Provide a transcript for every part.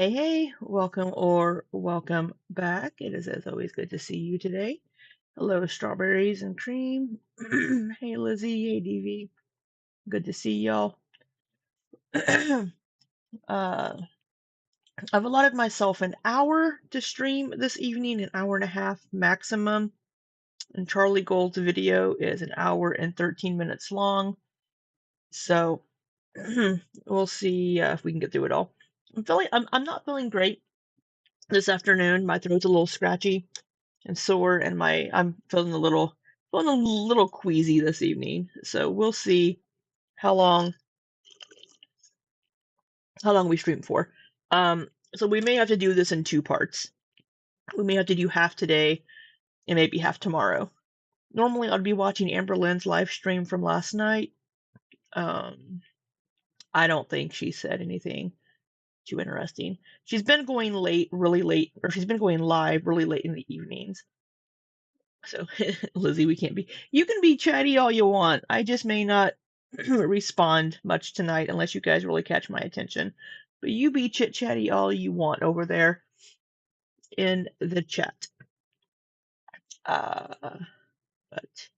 Hey, hey, welcome or welcome back. It is, as always, good to see you today. Hello, strawberries and cream. Hey, Lizzie. Hey, Davy. Good to see y'all. uh, I've allotted myself an hour to stream this evening, an hour and a half maximum. And Charlie Gold's video is an hour and 13 minutes long. So we'll see if we can get through it all. I'm not feeling great this afternoon. My throat's a little scratchy and sore, and I'm feeling a little queasy this evening. So we'll see how long we stream for. Um, so we may have to do this in two parts. We may have to do half today and maybe half tomorrow. Normally, I'd be watching Amber Lynn's live stream from last night. Um, I don't think she said anything too interesting. She's been going late, really late, or she's been going live really late in the evenings. So, Lizzie, we can't be. You can be chatty all you want. I just may not respond much tonight unless you guys really catch my attention. But you be chit chatty all you want over there in the chat. But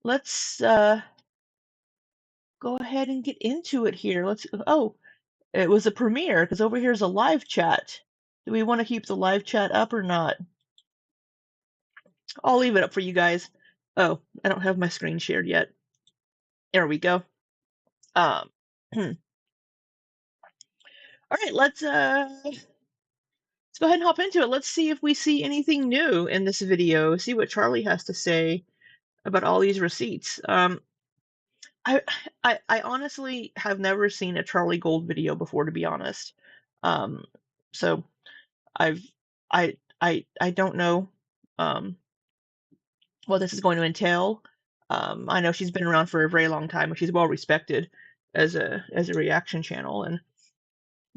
let's go ahead and get into it here. Oh, it was a premiere because over here's a live chat. Do we want to keep the live chat up or not? I'll leave it up for you guys. Oh, I don't have my screen shared yet. There we go. Um, all right, let's go ahead and hop into it. Let's see if we see anything new in this video. See what Charlie has to say about all these receipts. I, I honestly have never seen a Charlie Gold video before, to be honest. Um, so I've I don't know what this is going to entail. I know she's been around for a very long time, and she's well respected as a reaction channel, and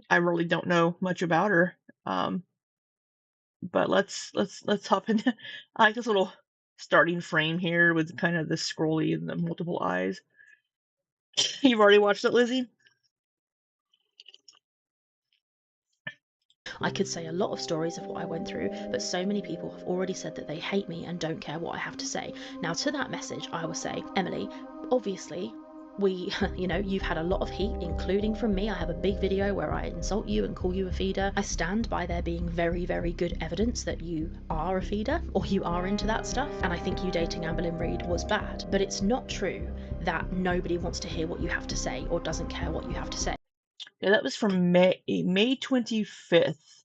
I really don't know much about her. But let's hop into. I like this little starting frame here with kind of the scrolly and the multiple eyes. You've already watched it, Lizzie? I could say a lot of stories of what I went through, but so many people have already said that they hate me and don't care what I have to say. Now, to that message, I will say, Emily, obviously, you've had a lot of heat, including from me. I have a big video where I insult you and call you a feeder. I stand by there being very, very good evidence that you are a feeder or you are into that stuff. And I think you dating Amberlynn Reid was bad. But it's not true that nobody wants to hear what you have to say or doesn't care what you have to say. Yeah, that was from May 25th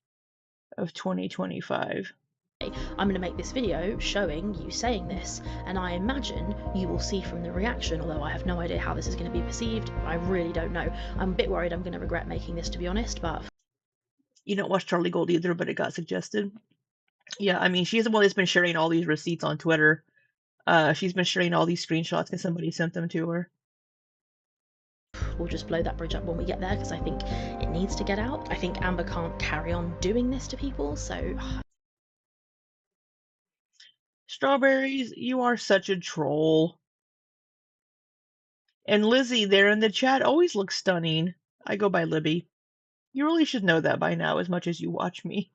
of 2025. I'm going to make this video showing you saying this, and I imagine you will see from the reaction, although I have no idea how this is going to be perceived. I really don't know. I'm a bit worried I'm going to regret making this, to be honest, but You don't watch Charlie Gold either, but it got suggested. Yeah, I mean, she's the one that's been sharing all these receipts on Twitter. She's been sharing all these screenshots because somebody sent them to her. we'll just blow that bridge up when we get there, because I think it needs to get out. I think Amber can't carry on doing this to people, so Strawberries, you are such a troll. And Lizzie there in the chat always looks stunning. I go by Libby. You really should know that by now as much as you watch me.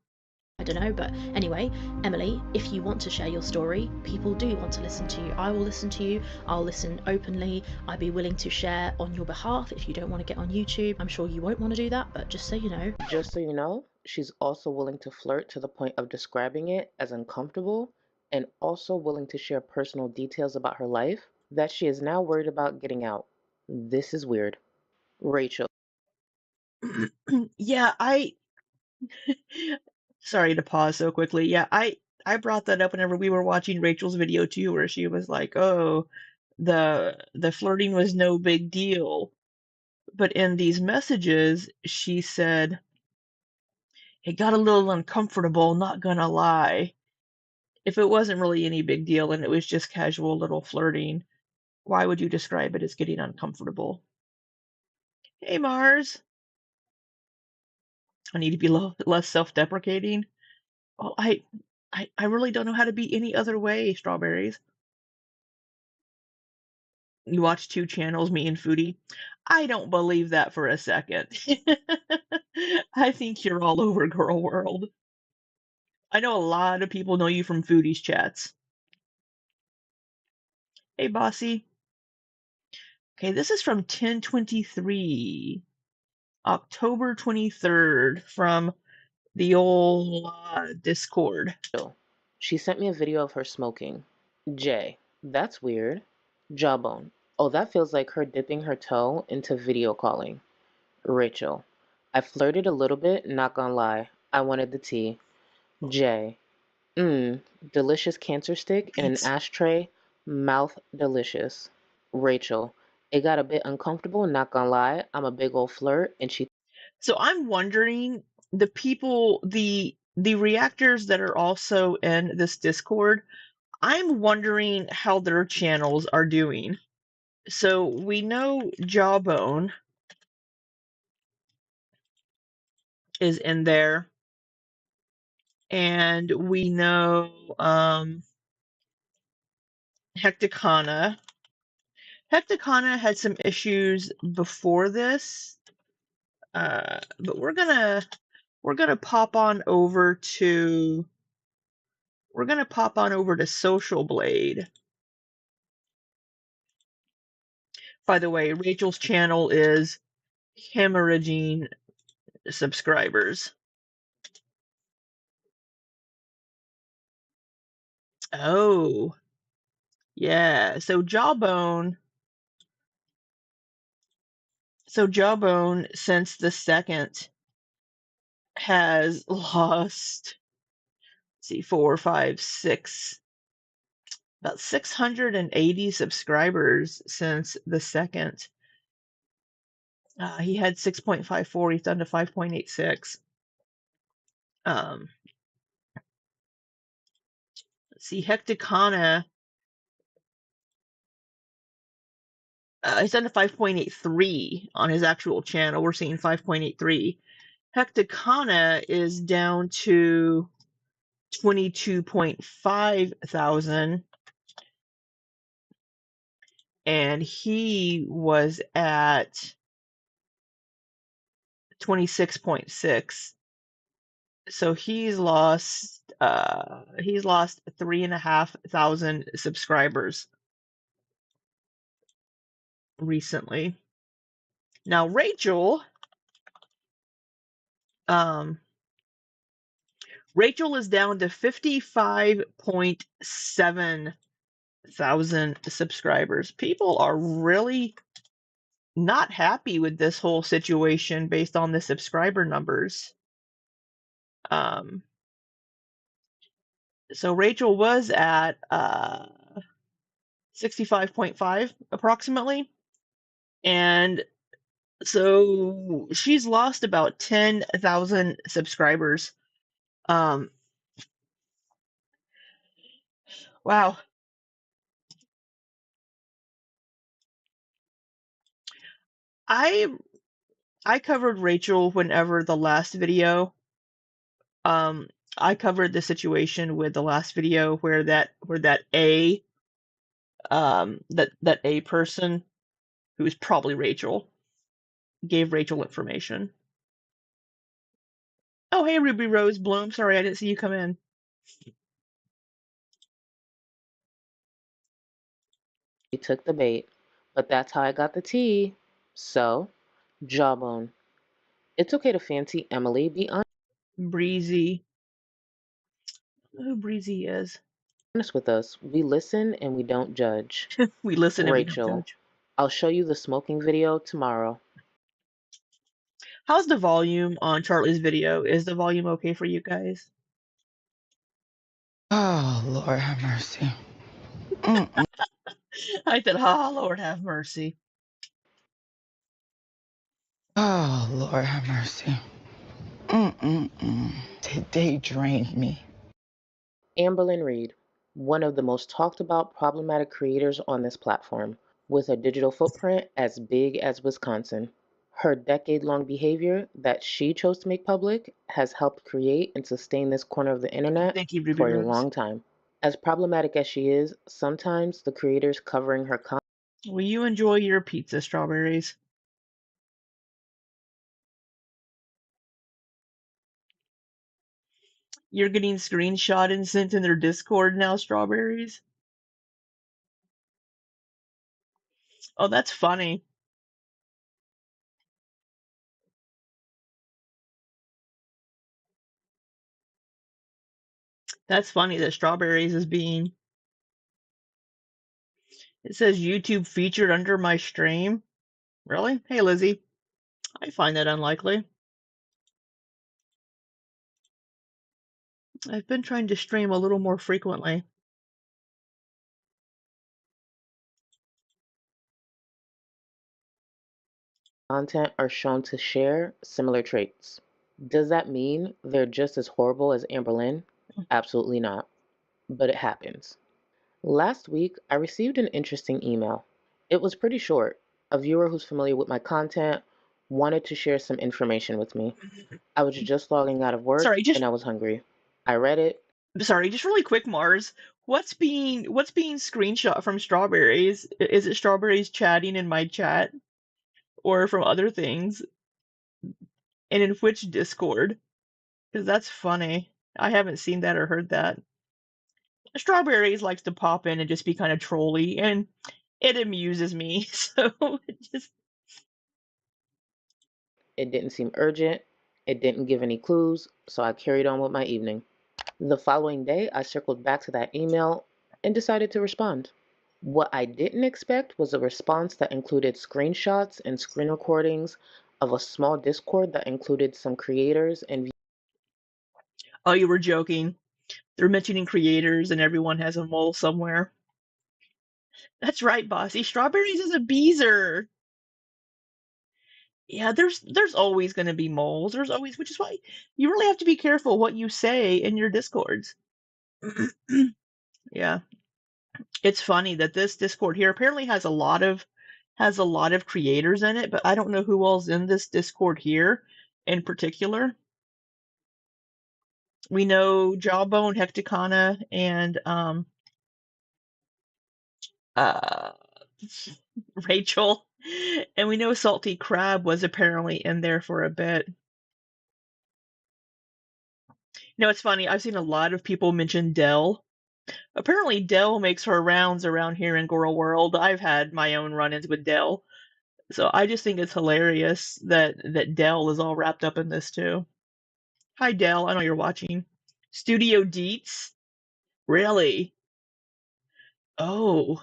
I don't know, but anyway, Emily, if you want to share your story, people do want to listen to you. I will listen to you. I'll listen openly. I'd be willing to share on your behalf if you don't want to get on YouTube. I'm sure you won't want to do that, but just so you know. Just so you know, she's also willing to flirt to the point of describing it as uncomfortable and also willing to share personal details about her life that she is now worried about getting out. This is weird. Rachel. Yeah, sorry to pause so quickly. Yeah, I brought that up whenever we were watching Rachel's video too, where she was like, "Oh, the flirting was no big deal." But in these messages, she said, "It got a little uncomfortable, not gonna lie." If it wasn't really any big deal and it was just casual little flirting, why would you describe it as getting uncomfortable? Hey, Mars. I need to be less self-deprecating. Well, I really don't know how to be any other way, strawberries. You watch 2 channels, me and Foodie. I don't believe that for a second. I think you're all over Girl World. I know a lot of people know you from Foodie's chats. Hey, Bossy. Okay, this is from 10/23, October 23rd, from the old Discord. She sent me a video of her smoking. Jay, that's weird. Jawbone, oh, that feels like her dipping her toe into video calling. Rachel, I flirted a little bit, not gonna lie. I wanted the tea. Jay, delicious cancer stick in an ashtray, mouth delicious. Rachel, it got a bit uncomfortable, not gonna lie. I'm a big old flirt, and she. So I'm wondering, the people, the reactors that are also in this Discord, I'm wondering how their channels are doing. So we know Jawbone is in there, and we know Hecticana. Hecticana had some issues before this, but we're gonna pop on over to Social Blade. By the way, Rachel's channel is hemorrhaging subscribers. Oh, yeah. So Jawbone, since the second, has lost, let's see, 4, 5, 6, about 680 subscribers since the second. He had 6.54. He's down to 5.86. Let's see, Hecticana, he's down to 5.83 on his actual channel. We're seeing 5.83. Hecticana is down to 22.5 thousand, and he was at 26.6. So he's lost 3,500 subscribers recently. Now Rachel is down to 55.7 thousand subscribers. People are really not happy with this whole situation based on the subscriber numbers. So Rachel was at 65.5 approximately, and so she's lost about 10,000 subscribers. Wow. I covered Rachel whenever the last video. I covered the situation with the last video where that A that A person, who is probably Rachel, gave Rachel information. Oh, hey, Ruby Rose Bloom. Sorry, I didn't see you come in. She took the bait, but that's how I got the tea. So, Jawbone, it's okay to fancy Emily. Be Breezy. I don't know who Breezy is. honest with us. We listen and we don't judge. We listen and we don't Rachel, judge. I'll show you the smoking video tomorrow. How's the volume on Charlie's video? Is the volume okay for you guys? Oh, Lord have mercy. I said, "Ah, Lord have mercy." Oh, Lord have mercy. They drained me. Amberlynn Reed, one of the most talked about problematic creators on this platform, with a digital footprint as big as Wisconsin. Her decade-long behavior that she chose to make public has helped create and sustain this corner of the internet Thank you, Ruby for a Rose. long time. As problematic as she is, sometimes the creators covering her content Will you enjoy your pizza, Strawberries? You're getting screenshot and sent in their Discord now, Strawberries? Oh, that's funny. That's funny that Strawberries is being... It says YouTube featured under my stream. Really? Hey, Lizzie. I find that unlikely. I've been trying to stream a little more frequently. Content are shown to share similar traits. Does that mean they're just as horrible as Amberlynn? Absolutely not. But it happens. Last week, I received an interesting email. It was pretty short. A viewer who's familiar with my content wanted to share some information with me. I was just logging out of work and I was hungry. I read it. Sorry, just really quick, Mars. What's being screenshot from Strawberries? Is it Strawberries chatting in my chat? Or from other things? And in which Discord? Because that's funny. I haven't seen that or heard that. Strawberries likes to pop in and just be kind of trolly, and it amuses me. So It didn't seem urgent. It didn't give any clues, so I carried on with my evening. The following day, I circled back to that email and decided to respond. What I didn't expect was a response that included screenshots and screen recordings of a small Discord that included some creators and... Oh, you were joking. They're mentioning creators and everyone has a mole somewhere. That's right, Bossy. Strawberries is a beezer. Yeah, there's always going to be moles. There's always, which is why you really have to be careful what you say in your Discords. Yeah. It's funny that this Discord here apparently has a lot of creators in it, but I don't know who all's in this Discord here in particular. We know Jawbone, Hecticana, and Rachel, and we know Salty Crab was apparently in there for a bit. You know, it's funny, I've seen a lot of people mention Dell. Apparently Dell makes her rounds around here in Girl World. I've had my own run-ins with Dell. So I just think it's hilarious that Dell is all wrapped up in this too. Hi Dell, I know you're watching. Studio Deets? Really? Oh,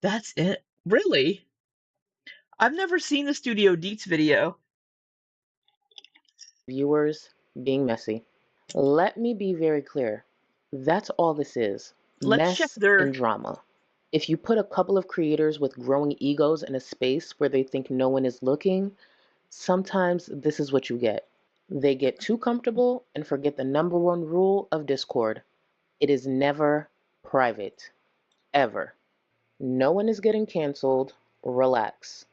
that's it. Really? I've never seen the Studio Deets video. viewers being messy. Let me be very clear. That's all this is. Let's check Mess their... and drama. If you put a couple of creators with growing egos in a space where they think no one is looking, sometimes this is what you get. They get too comfortable and forget the number one rule of Discord. It is never private. Ever. No one is getting canceled. Relax.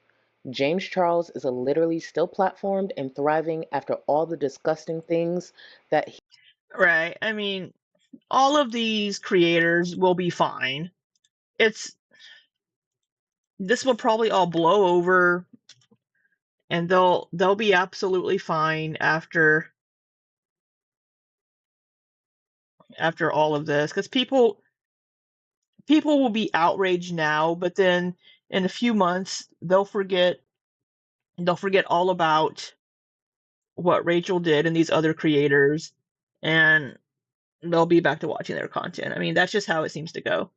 James Charles is literally still platformed and thriving after all the disgusting things that he... Right. I mean, all of these creators will be fine. This will probably all blow over and they'll be absolutely fine after all of this, because people will be outraged now, but then in a few months they'll forget all about what Rachel did and these other creators, and they'll be back to watching their content. I mean, that's just how it seems to go.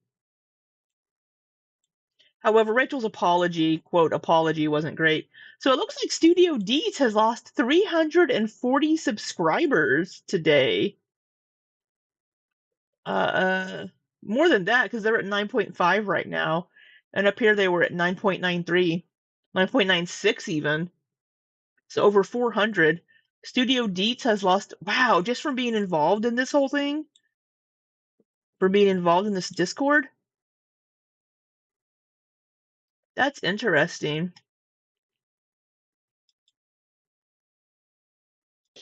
However, Rachel's apology, quote, apology, wasn't great. So it looks like Studio Deets has lost 340 subscribers today. More than that, because they're at 9.5 right now. And up here they were at 9.93, 9.96 even. So over 400. Studio Deets has lost, wow, just from being involved in this whole thing? For being involved in this Discord? That's interesting.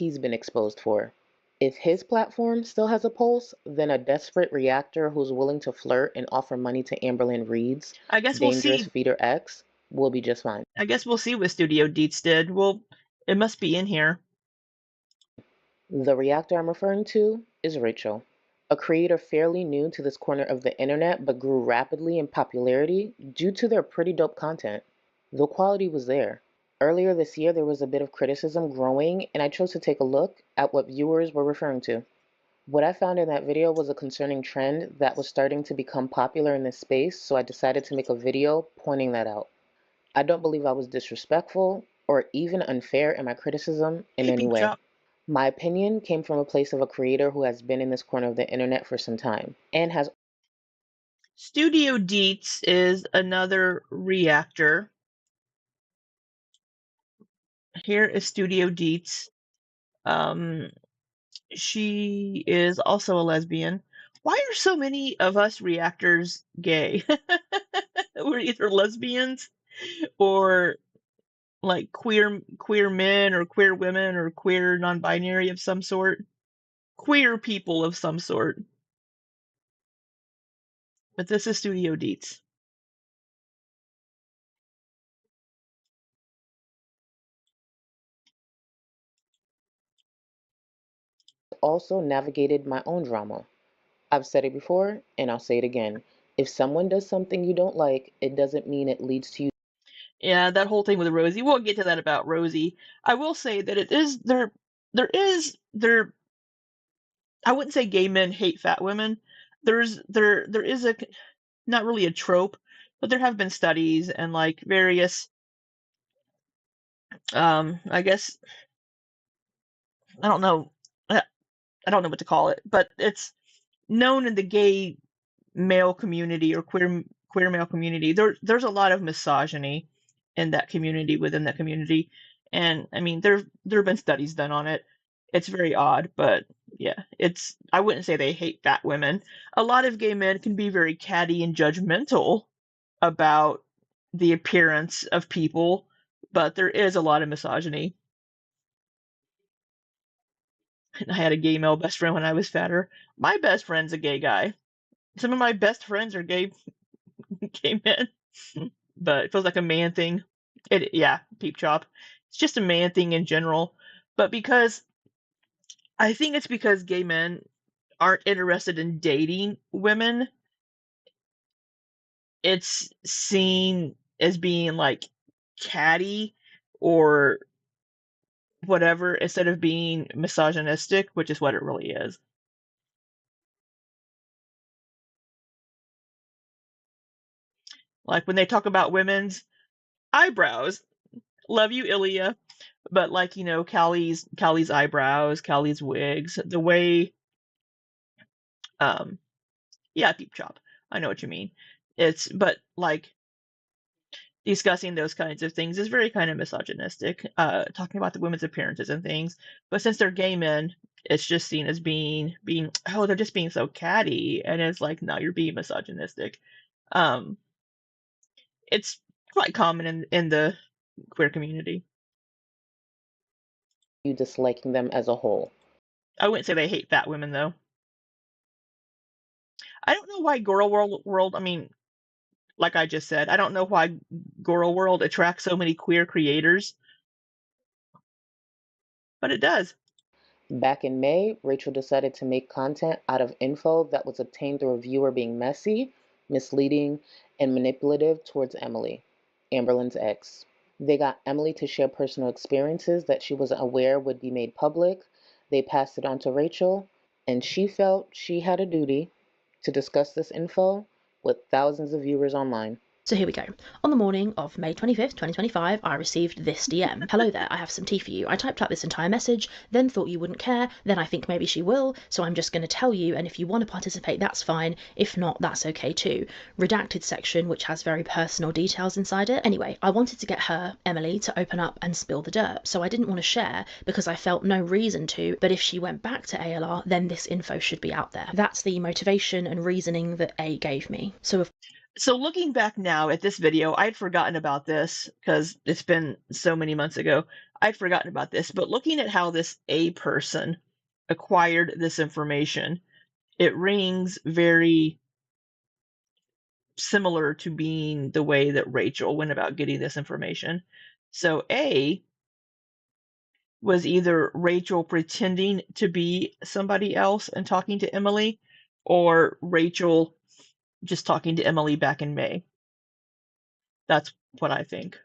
he's been exposed for. If his platform still has a pulse, then a desperate reactor who's willing to flirt and offer money to Amberlynn Reed's I guess we'll dangerous see. feeder X will be just fine. I guess we'll see what Studio Deets did. Well, it must be in here. The reactor I'm referring to is Rachel, a creator fairly new to this corner of the internet but grew rapidly in popularity due to their pretty dope content. The quality was there. Earlier this year, there was a bit of criticism growing, and I chose to take a look at what viewers were referring to. What I found in that video was a concerning trend that was starting to become popular in this space, so I decided to make a video pointing that out. I don't believe I was disrespectful or even unfair in my criticism in Hey, any Peep way. Chop. My opinion came from a place of a creator who has been in this corner of the internet for some time and has Studio Deets is another reactor. Here is Studio Deets. She is also a lesbian. Why are so many of us reactors gay? We're either lesbians or like queer men or queer women or queer non-binary of some sort. Queer people of some sort. But this is Studio Deets. also navigated my own drama. I've said it before and I'll say it again. If someone does something you don't like, it doesn't mean it leads to you. Yeah, that whole thing with Rosie. We'll get to that about Rosie. I will say that it is there I wouldn't say gay men hate fat women. There is a not really a trope, but there have been studies and like various I guess I don't know I don't know what to call it, but it's known in the gay male community or queer male community. There's a lot of misogyny in that community within that community, and I mean there have been studies done on it. It's very odd, but yeah, it's I wouldn't say they hate fat women. A lot of gay men can be very catty and judgmental about the appearance of people, but there is a lot of misogyny. And I had a gay male best friend when I was fatter. My best friend's a gay guy. Some of my best friends are gay men, but it feels like a man thing. Yeah, Peep Chop. It's just a man thing in general. But because I think it's because gay men aren't interested in dating women, it's seen as being like catty or whatever instead of being misogynistic, which is what it really is. Like when they talk about women's eyebrows, love you, Ilya, but like Callie's eyebrows, Callie's wigs, the way, yeah, Peep Chop. I know what you mean. But like discussing those kinds of things is very kind of misogynistic. Talking about the women's appearances and things, but since they're gay men, it's just seen as being oh, they're just being so catty, and it's like no, you're being misogynistic. Um, it's quite common in the queer community. You disliking them as a whole. I wouldn't say they hate fat women though. I don't know why Girl World. I mean, like I just said, I don't know why Girl World attracts so many queer creators, but it does. Back in May, Rachel decided to make content out of info that was obtained through a viewer being messy, misleading, and manipulative towards Emily, Amberlynn's ex. They got Emily to share personal experiences that she wasn't aware would be made public. They passed it on to Rachel, and she felt she had a duty to discuss this info with thousands of viewers online. So here we go. On the morning of May 25th, 2025, I received this DM. Hello there, I have some tea for you. I typed out this entire message, then thought you wouldn't care, then I think maybe she will, so I'm just going to tell you, and if you want to participate, that's fine. If not, that's okay too. Redacted section, which has very personal details inside it. Anyway, I wanted to get her, Emily, to open up and spill the dirt, so I didn't want to share because I felt no reason to, but if she went back to ALR, then this info should be out there. That's the motivation and reasoning that A gave me. So looking back now at this video, I'd forgotten about this because it's been so many months ago. I'd forgotten about this, but looking at how this A person acquired this information. It rings very similar to being the way that Rachel went about getting this information. So A was either Rachel pretending to be somebody else and talking to Emily, or Rachel just talking to Emily back in May. That's what I think.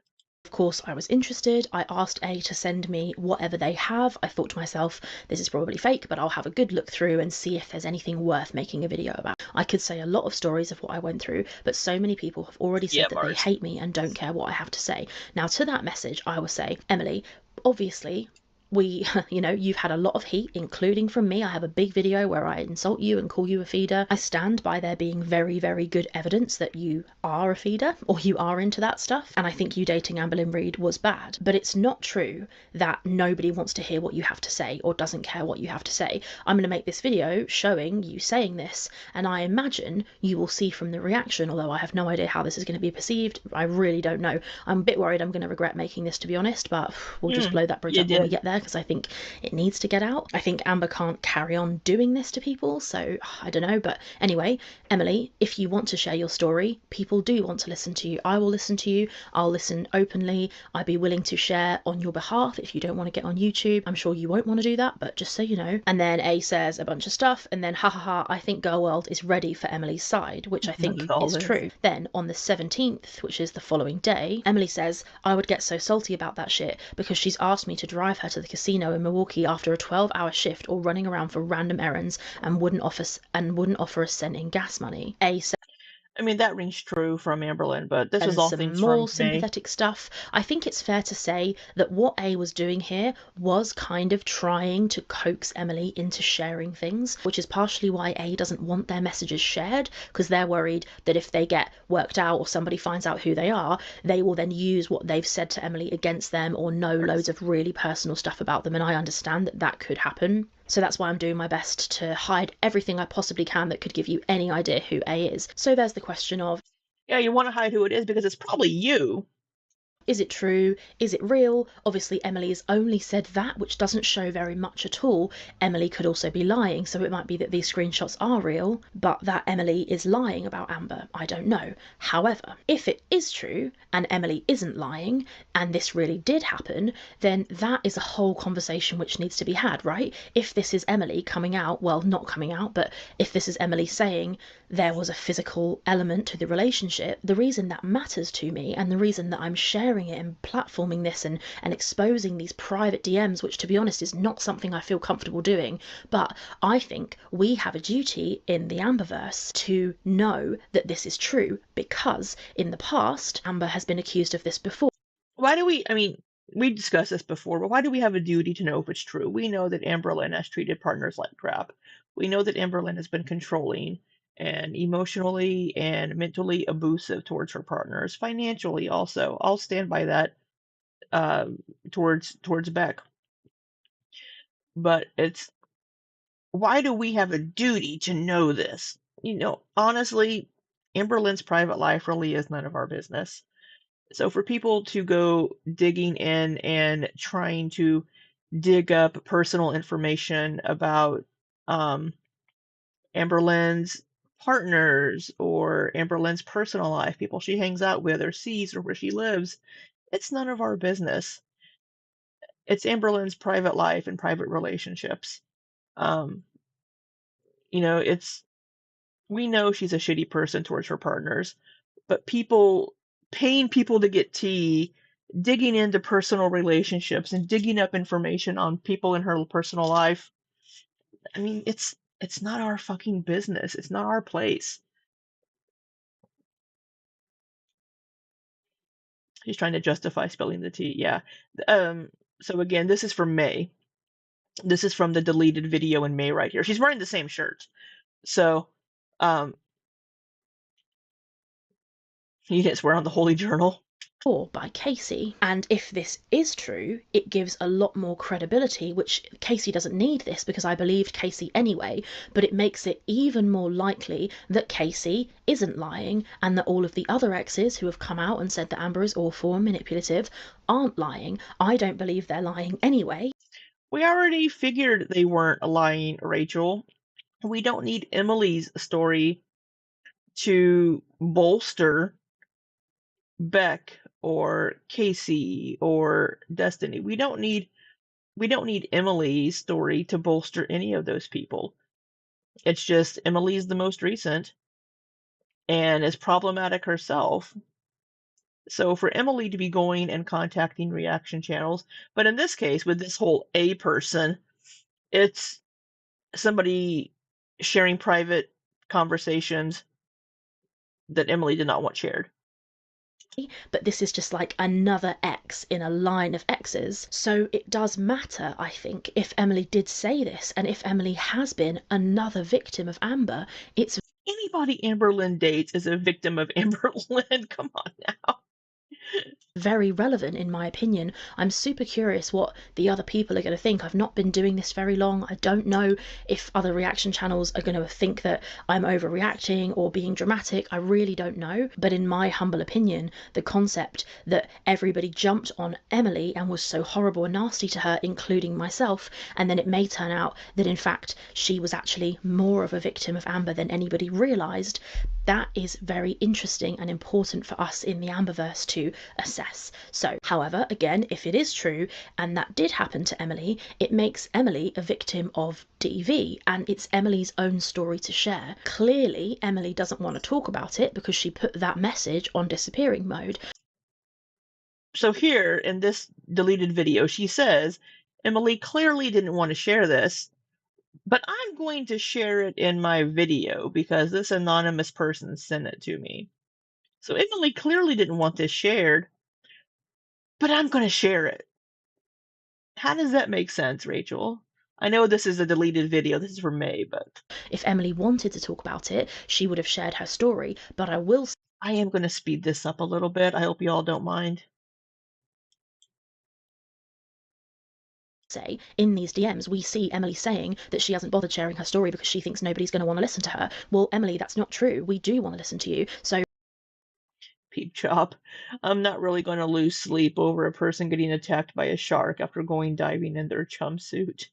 Of course, I was interested. I asked A to send me whatever they have. I thought to myself, this is probably fake, but I'll have a good look through and see if there's anything worth making a video about. I could say a lot of stories of what I went through, but so many people have already said that they hate me and don't care what I have to say. Now, to that message, I will say, Emily, obviously, you've had a lot of heat, including from me. I have a big video where I insult you and call you a feeder. I stand by there being very, very good evidence that you are a feeder or you are into that stuff. And I think you dating Amberlynn Reid was bad. But it's not true that nobody wants to hear what you have to say or doesn't care what you have to say. I'm going to make this video showing you saying this, and I imagine you will see from the reaction, although I have no idea how this is going to be perceived. I really don't know. I'm a bit worried I'm going to regret making this, to be honest, but we'll just blow that bridge up when we get there, because I think it needs to get out. I think Amber can't carry on doing this to people, so I don't know. But anyway, Emily, if you want to share your story, people do want to listen to you. I will listen to you. I'll listen openly. I'd be willing to share on your behalf if you don't want to get on YouTube. I'm sure you won't want to do that, but just so you know. And then A says a bunch of stuff, and then I think Girl World is ready for Emily's side, which I think is true. Then on the 17th, which is the following day, Emily says, I would get so salty about that shit because she's asked me to drive her to the casino in Milwaukee after a 12-hour shift or running around for random errands and wouldn't offer a cent in gas money. A said, I mean, that rings true from Amberlynn, but this was all things more from sympathetic stuff. I think it's fair to say that what A was doing here was kind of trying to coax Emily into sharing things, which is partially why A doesn't want their messages shared, because they're worried that if they get worked out or somebody finds out who they are, they will then use what they've said to Emily against them or know loads of really personal stuff about them. And I understand that that could happen. So that's why I'm doing my best to hide everything I possibly can that could give you any idea who A is. So there's the question of, yeah, you want to hide who it is because it's probably you. Is it true? Is it real? Obviously, Emily has only said that, which doesn't show very much at all. Emily could also be lying, so it might be that these screenshots are real, but that Emily is lying about Amber, I don't know. However, if it is true, and Emily isn't lying, and this really did happen, then that is a whole conversation which needs to be had, right? If this is Emily coming out, well, not coming out, but if this is Emily saying there was a physical element to the relationship, the reason that matters to me, and the reason that I'm sharing it and platforming this and exposing these private DMs, which to be honest is not something I feel comfortable doing, but I think we have a duty in the Amberverse to know that this is true, because in the past Amber has been accused of this before. Why do we, I mean, we discussed this before, but why do we have a duty to know if it's true? We know that Amberlynn has treated partners like crap. We know that Amberlynn has been controlling and emotionally and mentally abusive towards her partners, financially also. I'll stand by that towards Beck. But it's, why do we have a duty to know this? You know, honestly, Amberlynn's private life really is none of our business. So for people to go digging in and trying to dig up personal information about Amberlynn's partners or Amberlynn's personal life, people she hangs out with or sees or where she lives, it's none of our business. It's Amberlynn's private life and private relationships. You know, we know she's a shitty person towards her partners, but paying people to get tea, digging into personal relationships and digging up information on people in her personal life, I mean, it's not our fucking business. It's not our place. He's trying to justify spilling the tea. Yeah. So again, this is from May. This is from the deleted video in May right here. She's wearing the same shirt. So, you didn't swear on the Holy Journal. By Casey, and if this is true, it gives a lot more credibility, which Casey doesn't need this because I believed Casey anyway, but it makes it even more likely that Casey isn't lying and that all of the other exes who have come out and said that Amber is awful and manipulative aren't lying. I don't believe they're lying anyway. We already figured they weren't lying, Rachel. We don't need Emily's story to bolster Beck or Casey or Destiny. We don't need Emily's story to bolster any of those people. It's just Emily's the most recent and is problematic herself. So for Emily to be going and contacting reaction channels, but in this case, with this whole A person, it's somebody sharing private conversations that Emily did not want shared. But this is just like another X in a line of X's. So it does matter, I think, if Emily did say this, and if Emily has been another victim of Amber, it's Anybody Amber Lynn dates is a victim of Amber Lynn. Come on now. very relevant in my opinion. I'm super curious what the other people are going to think. I've not been doing this very long. I don't know if other reaction channels are going to think that I'm overreacting or being dramatic. I really don't know. But in my humble opinion, the concept that everybody jumped on Emily and was so horrible and nasty to her, including myself, and then it may turn out that in fact she was actually more of a victim of Amber than anybody realised, that is very interesting and important for us in the Amberverse to assess. So, however, again, if it is true and that did happen to Emily, it makes Emily a victim of DV, and it's Emily's own story to share. Clearly, Emily doesn't want to talk about it because she put that message on disappearing mode. So here in this deleted video, she says, Emily clearly didn't want to share this, but I'm going to share it in my video because this anonymous person sent it to me. So Emily clearly didn't want this shared, but I'm going to share it. How does that make sense, Rachel? I know this is a deleted video. This is from May, but If Emily wanted to talk about it, she would have shared her story, but I am going to speed this up a little bit. I hope you all don't mind. say in these DMs, we see Emily saying that she hasn't bothered sharing her story because she thinks nobody's going to want to listen to her. Well, Emily, that's not true. We do want to listen to you. So Peep chop. I'm not really going to lose sleep over a person getting attacked by a shark after going diving in their chum suit.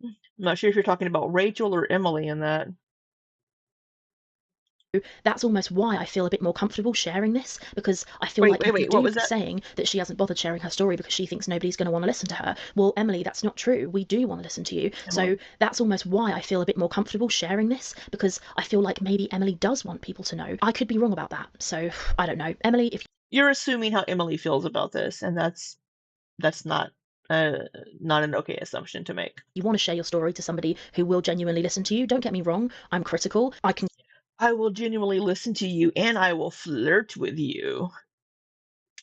I'm not sure if you're talking about Rachel or Emily in that. that's almost why I feel a bit more comfortable sharing this, because I feel Wait, like wait, people wait, what do was that? saying that she hasn't bothered sharing her story because she thinks nobody's going to want to listen to her. Well, Emily, that's not true. We do want to listen to you. So Emily. that's almost why I feel a bit more comfortable sharing this, because I feel like maybe Emily does want people to know. I could be wrong about that. So I don't know. Emily, if You're assuming how Emily feels about this, and that's not an okay assumption to make. you want to share your story to somebody who will genuinely listen to you, don't get me wrong. I'm critical. I will genuinely listen to you, and I will flirt with you.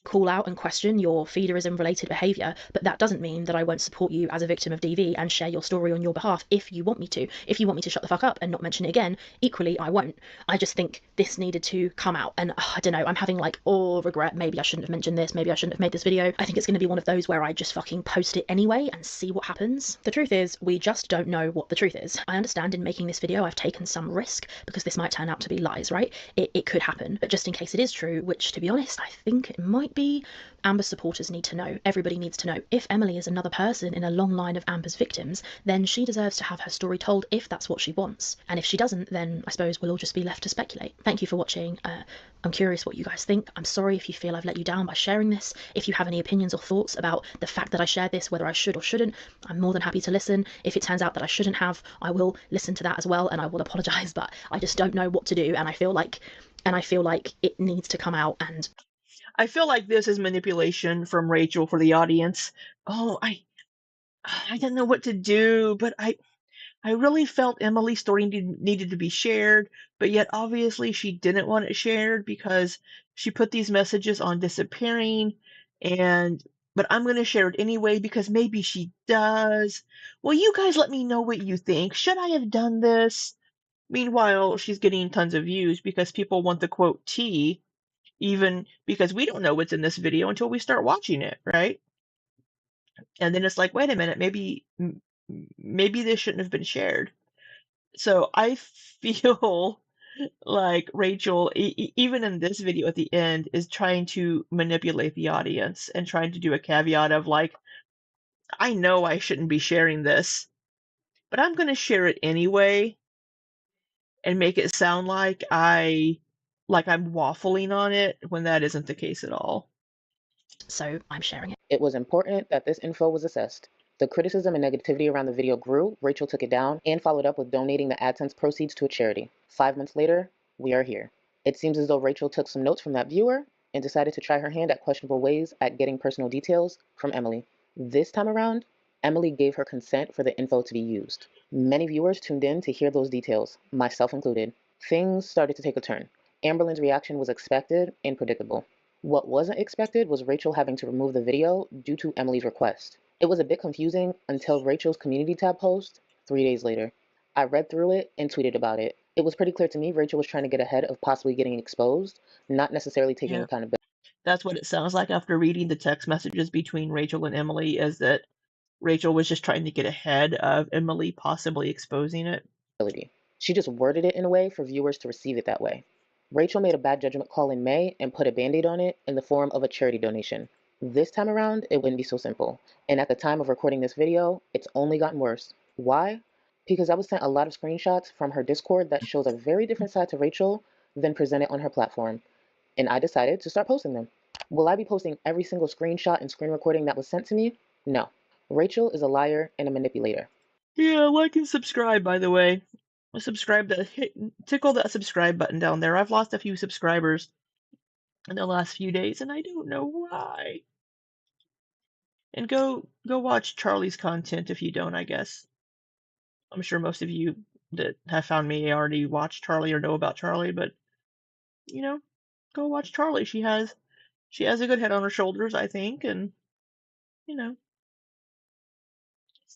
Call out and question your feederism related behaviour, but that doesn't mean that I won't support you as a victim of DV and share your story on your behalf if you want me to. If you want me to shut the fuck up and not mention it again, equally I won't. I just think this needed to come out, and I don't know, I'm having like regret. Maybe I shouldn't have mentioned this, maybe I shouldn't have made this video. I think it's going to be one of those where I just fucking post it anyway and see what happens. The truth is, we just don't know what the truth is. I understand in making this video I've taken some risk because this might turn out to be lies, right? It could happen, but just in case it is true, which to be honest I think it might be, Amber supporters need to know, everybody needs to know. If Emily is another person in a long line of Amber's victims, then she deserves to have her story told if that's what she wants. And if she doesn't, then I suppose we'll all just be left to speculate. Thank you for watching. I'm curious what you guys think. I'm sorry if you feel I've let you down by sharing this. If you have any opinions or thoughts about the fact that I shared this, whether I should or shouldn't, I'm more than happy to listen. If it turns out that I shouldn't have, I will listen to that as well, and I will apologise, but I just don't know what to do, and I feel like it needs to come out. And I feel like this is manipulation from Rachel for the audience. Oh, I didn't know what to do, but I really felt Emily's story needed to be shared, but yet obviously she didn't want it shared because she put these messages on disappearing, but I'm going to share it anyway because maybe she does. Well, you guys let me know what you think. Should I have done this? Meanwhile, she's getting tons of views because people want the quote tea, even because we don't know what's in this video until we start watching it, right? And then it's like, wait a minute, maybe this shouldn't have been shared. So I feel like Rachel, even in this video at the end, is trying to manipulate the audience and trying to do a caveat of like, I know I shouldn't be sharing this, but I'm going to share it anyway and make it sound like I'm waffling on it when that isn't the case at all. So I'm sharing it. It was important that this info was assessed. The criticism and negativity around the video grew. Rachel took it down and followed up with donating the AdSense proceeds to a charity. 5 months later, we are here. It seems as though Rachel took some notes from that viewer and decided to try her hand at questionable ways at getting personal details from Emily. This time around, Emily gave her consent for the info to be used. Many viewers tuned in to hear those details, myself included. Things started to take a turn. Amberlynn's reaction was expected and predictable. What wasn't expected was Rachel having to remove the video due to Emily's request. It was a bit confusing until Rachel's community tab post 3 days later. I read through it and tweeted about it. It was pretty clear to me Rachel was trying to get ahead of possibly getting exposed, not necessarily taking Yeah. accountability. That's what it sounds like after reading the text messages between Rachel and Emily, is that Rachel was just trying to get ahead of Emily possibly exposing it. She just worded it in a way for viewers to receive it that way. Rachel made a bad judgment call in May and put a band-aid on it in the form of a charity donation. This time around, it wouldn't be so simple. And at the time of recording this video, it's only gotten worse. Why? Because I was sent a lot of screenshots from her Discord that shows a very different side to Rachel than presented on her platform. And I decided to start posting them. Will I be posting every single screenshot and screen recording that was sent to me? No. Rachel is a liar and a manipulator. Yeah, like and subscribe, by the way. Tickle that subscribe button down there. I've lost a few subscribers in the last few days, and I don't know why. And go watch Charlie's content if you don't, I guess. I'm sure most of you that have found me already watch Charlie or know about Charlie, but go watch Charlie. She has a good head on her shoulders, I think, and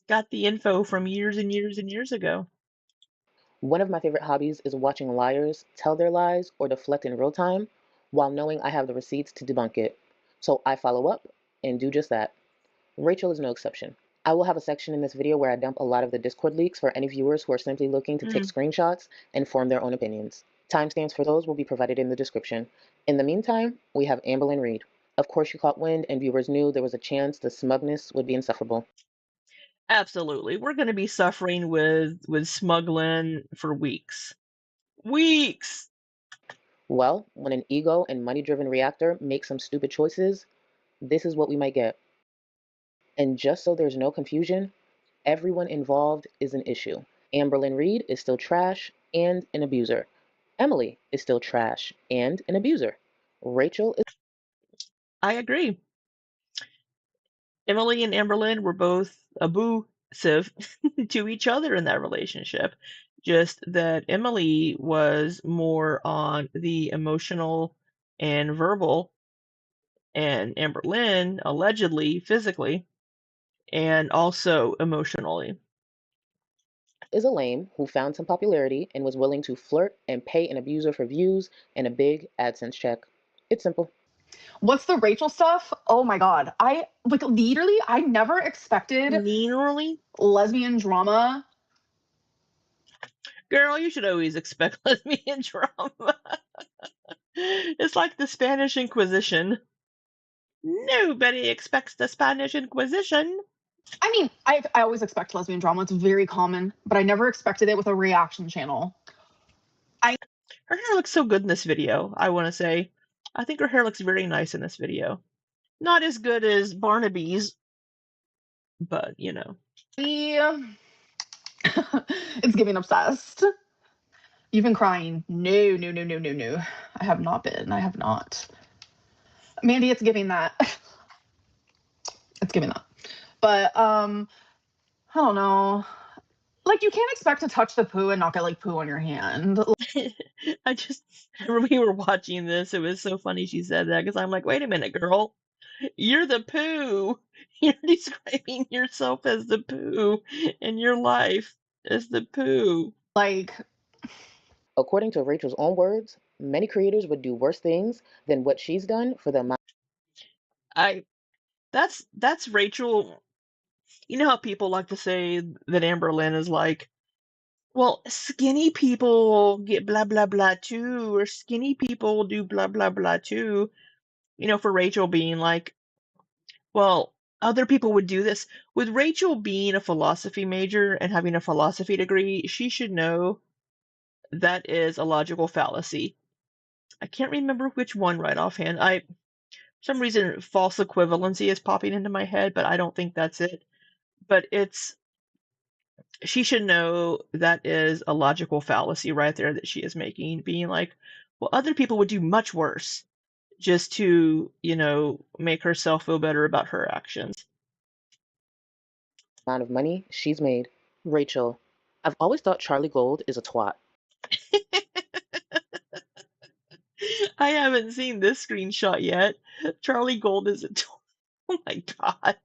got the info from years and years and years ago. One of my favorite hobbies is watching liars tell their lies or deflect in real time while knowing I have the receipts to debunk it. So I follow up and do just that. Rachel is no exception. I will have a section in this video where I dump a lot of the Discord leaks for any viewers who are simply looking to take screenshots and form their own opinions. Timestamps for those will be provided in the description. In the meantime, we have Amberlynn Reid. Of course, she caught wind and viewers knew there was a chance the smugness would be insufferable. Absolutely. We're going to be suffering with Smuglin for weeks. Weeks! Well, when an ego and money-driven reactor makes some stupid choices, this is what we might get. And just so there's no confusion, everyone involved is an issue. Amberlynn Reid is still trash and an abuser. Emily is still trash and an abuser. Rachel is... I agree. Emily and Amberlynn were both abusive to each other in that relationship. Just that Emily was more on the emotional and verbal, and Amberlynn allegedly physically and also emotionally. Is a lame who found some popularity and was willing to flirt and pay an abuser for views and a big AdSense check. It's simple. What's the Rachel stuff? Oh my god. I never expected Literally? lesbian drama. Girl, you should always expect lesbian drama. It's like the Spanish Inquisition. Nobody expects the Spanish Inquisition. I mean, I always expect lesbian drama. It's very common, but I never expected it with a reaction channel. Her hair looks so good in this video, I want to say. I think her hair looks very nice in this video. Not as good as Barnaby's, but It's giving obsessed. You've been crying. No. I have not been. I have not. Mandy, it's giving that. It's giving that. But I don't know. Like, you can't expect to touch the poo and not get like poo on your hand. We were watching this. It was so funny she said that, because I'm like, wait a minute, girl. You're the poo. You're describing yourself as the poo, and your life as the poo. Like, according to Rachel's own words, many creators would do worse things than what she's done for the amount. That's Rachel. You know how people like to say that Amberlynn is like, well, skinny people get blah blah blah too, or skinny people do blah blah blah too. For Rachel being like, well, other people would do this. With Rachel being a philosophy major and having a philosophy degree, she should know that is a logical fallacy. I can't remember which one right offhand. For some reason, false equivalency is popping into my head, but I don't think that's it. But she should know that is a logical fallacy right there that she is making, being like, well, other people would do much worse just to, make herself feel better about her actions. Amount of money she's made. Rachel, I've always thought Charlie Gold is a twat. I haven't seen this screenshot yet. Charlie Gold is oh my god.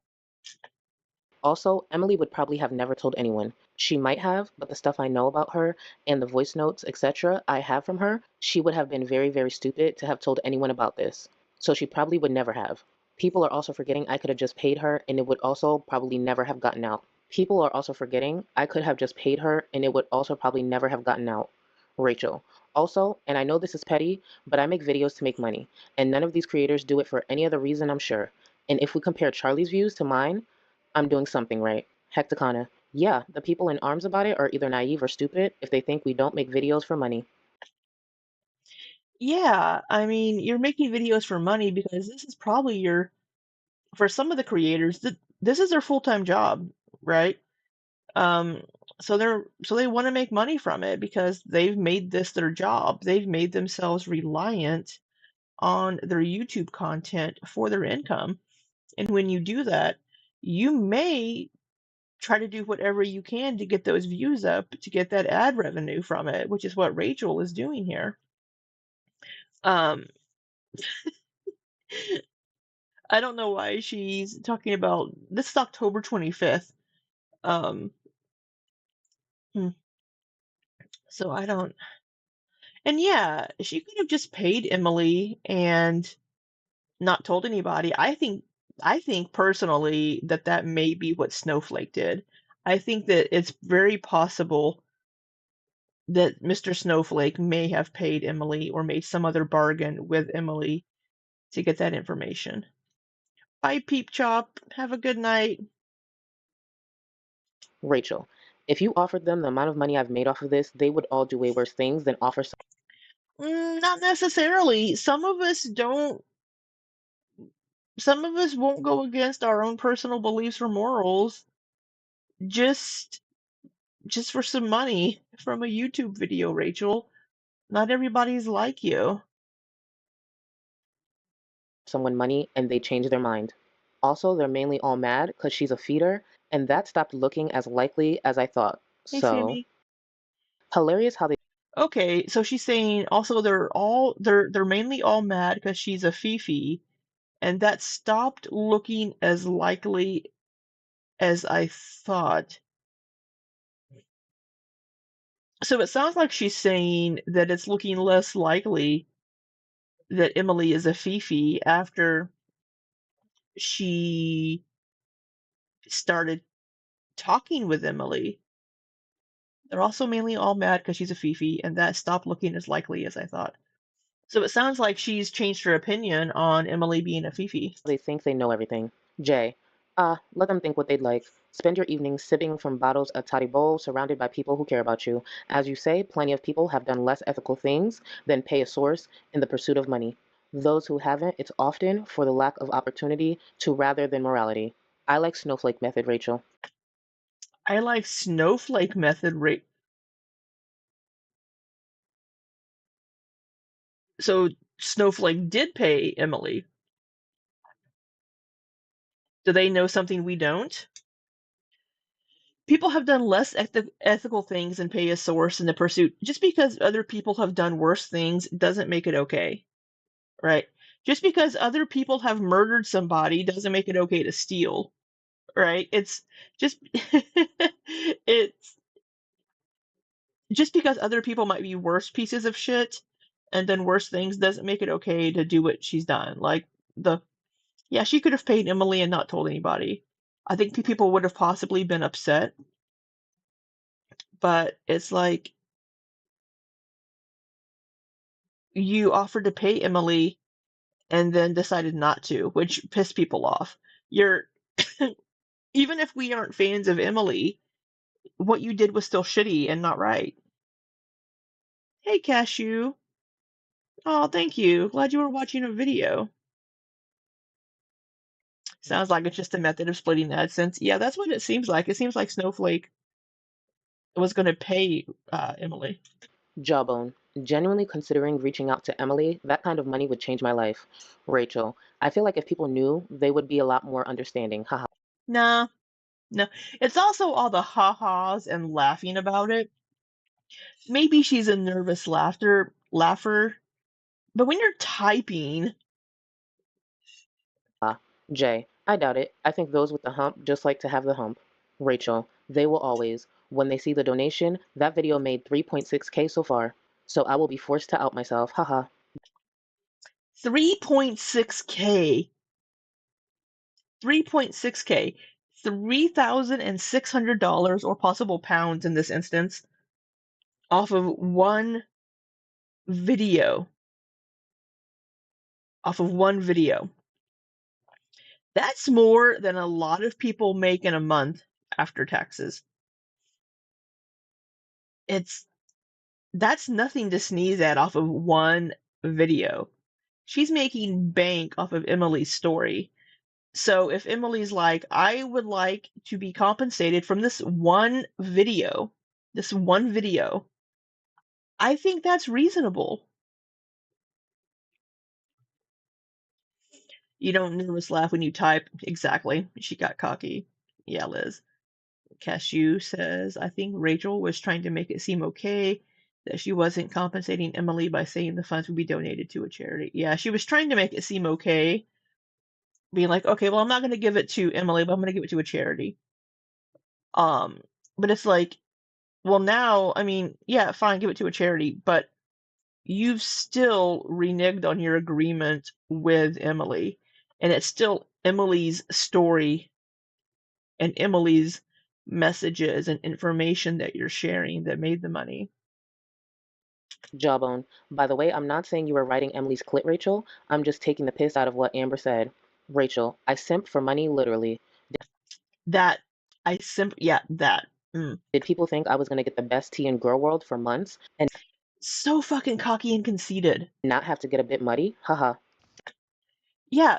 Also, Emily would probably have never told anyone. She might have, but the stuff I know about her and the voice notes, etc., I have from her, she would have been very, very stupid to have told anyone about this. So she probably would never have. People are also forgetting I could have just paid her and it would also probably never have gotten out. People are also forgetting I could have just paid her and it would also probably never have gotten out. Rachel. Also, and I know this is petty, but I make videos to make money, and none of these creators do it for any other reason, I'm sure. And if we compare Charlie's views to mine, I'm doing something right. Hecticana. Yeah, the people in arms about it are either naive or stupid if they think we don't make videos for money. Yeah, I mean, you're making videos for money because this is probably for some of the creators, this is their full-time job, right? Um, so they want to make money from it because they've made this their job. They've made themselves reliant on their YouTube content for their income. And when you do that, you may try to do whatever you can to get those views up, to get that ad revenue from it, which is what Rachel is doing here. Um, I don't know why she's talking about this is October 25th. Um, hmm, so I don't, and yeah, she could have just paid Emily and not told anybody. I think personally that may be what Snowflake did. I think that it's very possible that Mr. Snowflake may have paid Emily or made some other bargain with Emily to get that information. Bye, Peep Chop. Have a good night. Rachel. If you offered them the amount of money I've made off of this, they would all do way worse things than offer Not necessarily. Some of us don't. Some of us won't go against our own personal beliefs or morals just for some money from a YouTube video, Rachel. Not everybody's like you. someone money and they change their mind. Also, they're mainly all mad because she's a feeder, and that stopped looking as likely as I thought. Hey, So, Sammy. hilarious how they Okay, so she's saying also they're mainly all mad because she's a Fifi, and that stopped looking as likely as I thought. So it sounds like she's saying that it's looking less likely that Emily is a Fifi after she started talking with Emily. They're also mainly all mad because she's a Fifi, and that stopped looking as likely as I thought. So it sounds like she's changed her opinion on Emily being a Fifi. think they know everything. Jay. Let them think what they'd like. Spend your evenings sipping from bottles of Toddy Bowl surrounded by people who care about you. As you say, plenty of people have done less ethical things than pay a source in the pursuit of money. Those who haven't, it's often for the lack of opportunity to rather than morality. I like Snowflake method, Rachel. I like Snowflake method rate. So Snowflake did pay Emily. Do they know something we don't? People have done less ethical things than pay a source in the pursuit. Just because other people have done worse things doesn't make it okay, right? Just because other people have murdered somebody doesn't make it okay to steal, right? It's just it's just because other people might be worse pieces of shit and done worse things doesn't make it okay to do what she's done. Like yeah, she could have paid Emily and not told anybody. I think people would have possibly been upset, but it's like you offered to pay Emily and then decided not to, which pissed people off. Even if we aren't fans of Emily, what you did was still shitty and not right. Hey, Cashew. Oh, thank you. Glad you were watching a video. Sounds like it's just a method of splitting the AdSense. Yeah, that's what it seems like. It seems like Snowflake was going to pay Emily. Jawbone. Genuinely considering reaching out to Emily, that kind of money would change my life. Rachel. I feel like if people knew, they would be a lot more understanding. Haha. Nah, no. It's also all the ha-has and laughing about it. Maybe she's a nervous laugher, but when you're typing, Jay. I doubt it. I think those with the hump just like to have the hump. Rachel. They will always. When they see the donation, that video made 3.6K so far. So I will be forced to out myself. Haha. 3.6K. 3.6K. $3,600 or possible pounds in this instance off of one video. Off of one video. That's more than a lot of people make in a month after taxes. That's nothing to sneeze at off of one video. She's making bank off of Emily's story. So if Emily's like, I would like to be compensated from this one video, I think that's reasonable. You don't nervous laugh when you type. Exactly. She got cocky. Yeah, Liz. Cashew says, I think Rachel was trying to make it seem okay that she wasn't compensating Emily by saying the funds would be donated to a charity. Yeah, she was trying to make it seem okay, being like, okay, well, I'm not going to give it to Emily, but I'm going to give it to a charity. But it's like, well, now, I mean, yeah, fine, give it to a charity, but you've still reneged on your agreement with Emily, and it's still Emily's story and Emily's messages and information that you're sharing that made the money. Jawbone. By the way, I'm not saying you were writing Emily's clit, Rachel. I'm just taking the piss out of what Amber said. Rachel. I simp for money, literally. That that. Did people think I was going to get the best tea in girl world for months and So fucking cocky and conceited. not have to get a bit muddy? Haha. Yeah,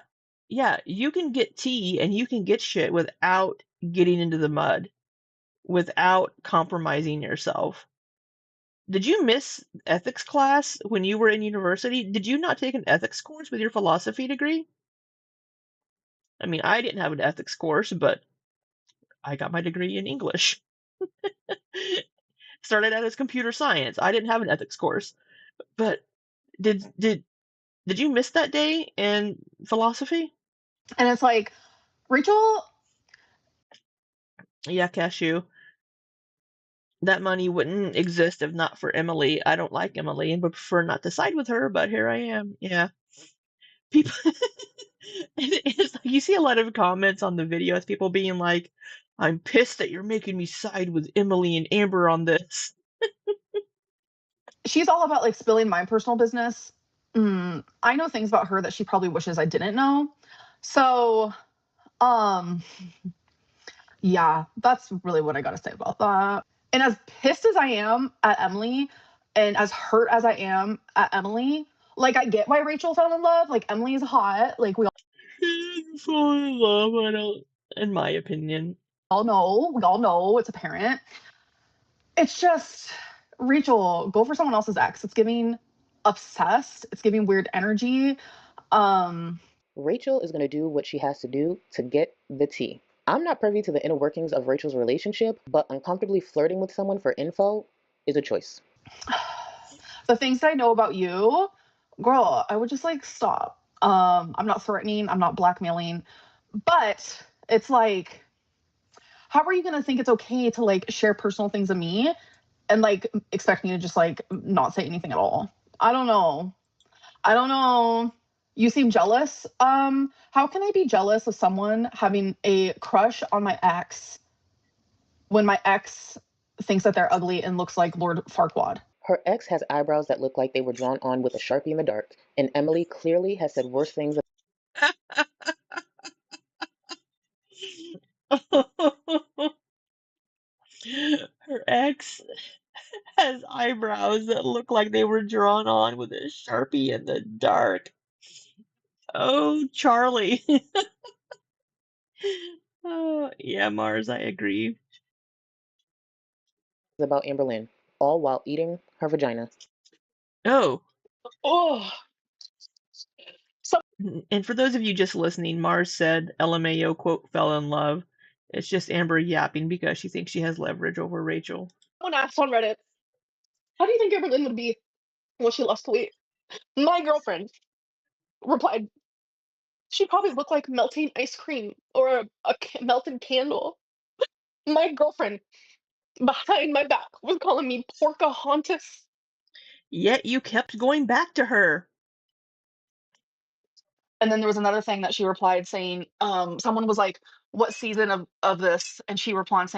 you can get tea and you can get shit without getting into the mud, without compromising yourself. Did you miss ethics class when you were in university? Did you not take an ethics course with your philosophy degree? I mean, I didn't have an ethics course, but I got my degree in English. Started out as computer science. I didn't have an ethics course. But did you miss that day in philosophy? And it's like, Rachel, Yeah, Cashew. That money wouldn't exist if not for Emily. I don't like Emily and would prefer not to side with her, but here I am. Yeah. People it's like you see a lot of comments on the videos, people being like, I'm pissed that you're making me side with Emily and Amber on this. she's all about like spilling my personal business. I know things about her that she probably wishes I didn't know. So, yeah, that's really what I got to say about that. And as pissed as I am at Emily and as hurt as I am at Emily, like I get why Rachel fell in love. Like Emily is hot. Like we Fall in love, I don't, in my opinion. all know it's apparent. It's just, Rachel, go for someone else's ex. It's giving obsessed. It's giving weird energy. Rachel is going to do what she has to do to get the tea. I'm not privy to the inner workings of Rachel's relationship, but uncomfortably flirting with someone for info is a choice. The things that I know about you, girl, I would just like stop. I'm not threatening, I'm not blackmailing, but it's like, how are you gonna think it's okay to like share personal things of me and like expect me to just like not say anything at all? I don't know. You seem jealous. How can I be jealous of someone having a crush on my ex when my ex thinks that they're ugly and looks like Lord Farquaad? Her ex has eyebrows that look like they were drawn on with a Sharpie in the dark, and Emily clearly has said worse things. Her ex has eyebrows that look like they were drawn on with a Sharpie in the dark. Oh, Charlie. Oh, yeah, Mars, I agree. About Amberlynn, all while eating her vagina. Oh, Oh, so and for those of you just listening, Mars said LMAO quote fell in love. It's just Amber yapping because she thinks she has leverage over Rachel. someone asked on Reddit, how do you think Amberlynn would be when she lost weight? My girlfriend replied, she'd probably look like melting ice cream or a melted candle. My girlfriend behind my back was calling me Pocahontas. Yet you kept going back to her. And then there was another thing that she replied saying, someone was like, what season of this? And she responded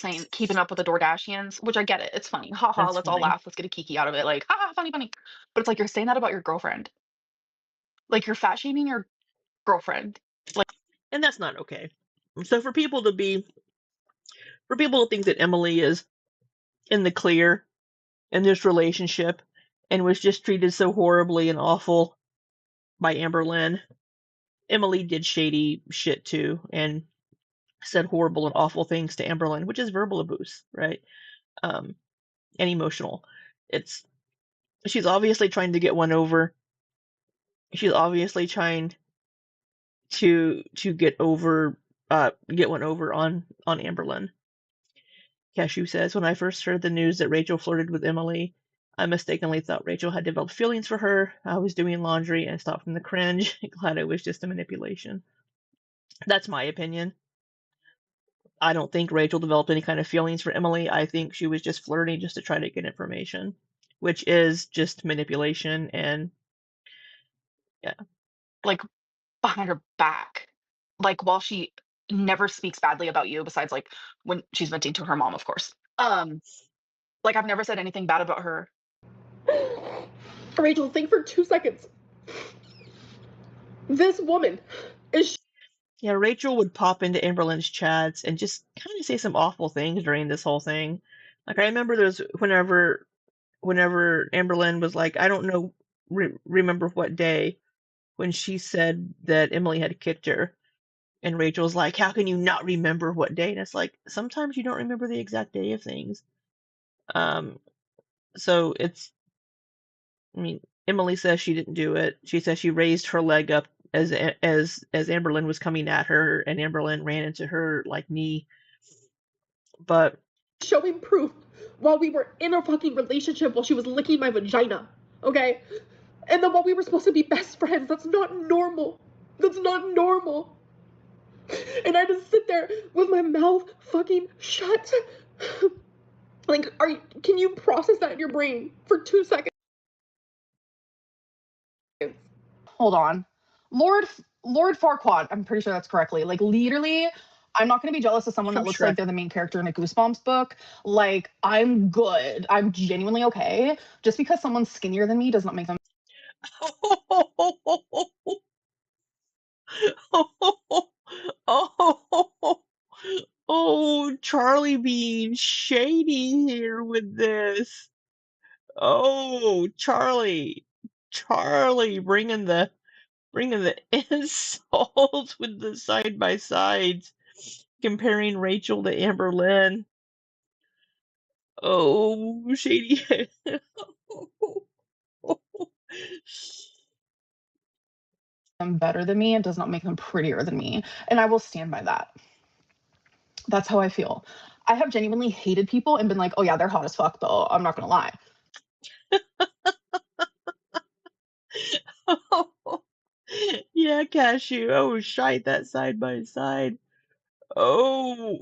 saying, keeping up with the Kardashians, which I get it. It's funny. Ha ha, That's let's all funny. laugh. Let's get a kiki out of it. Like, ha ha, funny, funny. But it's like you're saying that about your girlfriend. Like you're fat shaming your girlfriend. And that's not okay. So for people to think that Emily is in the clear in this relationship and was just treated so horribly and awful by Amberlynn, Emily did shady shit too and said horrible and awful things to Amberlynn, which is verbal abuse, right? And emotional. She's obviously trying to get one over. She's obviously trying to get one over on Amberlynn. Cashew says, when I first heard the news that Rachel flirted with Emily, I mistakenly thought Rachel had developed feelings for her. I was doing laundry and stopped from the cringe. Glad it was just a manipulation. That's my opinion. I don't think Rachel developed any kind of feelings for Emily. I think she was just flirting just to try to get information, which is just manipulation and yeah. Like behind her back. Like while she never speaks badly about you, besides like when she's venting to her mom, of course. Like I've never said anything bad about her. Rachel, think for 2 seconds. This woman is. Yeah, Rachel would pop into Amberlynn's chats and just kind of say some awful things during this whole thing. Like I remember there's whenever Amberlynn was like, I don't know, remember what day, when she said that Emily had kicked her, and Rachel's like, how can you not remember what day? And it's like, sometimes you don't remember the exact day of things. So I mean, Emily says she didn't do it. She says she raised her leg up as Amberlynn was coming at her, and Amberlynn ran into her like knee. But showing proof while we were in a fucking relationship while she was licking my vagina, okay? And then while we were supposed to be best friends, that's not normal. That's not normal. And I just sit there with my mouth fucking shut. Like, can you process that in your brain for 2 seconds? Hold on. Lord Farquaad, I'm pretty sure that's correctly. Like literally, I'm not gonna be jealous of someone that From looks Shrek. like they're the main character in a Goosebumps book. Like, I'm good. I'm genuinely okay. Just because someone's skinnier than me does not make them. Oh, Charlie being shady here with this. Oh, Charlie bringing the insult with the side by sides, comparing Rachel to Amberlynn. Oh, shady. Them better than me. It does not make them prettier than me. And I will stand by that. That's how I feel. I have genuinely hated people and been like, oh yeah, they're hot as fuck though. I'm not gonna lie. Yeah, Cashew. Oh, shite, that side by side. Oh.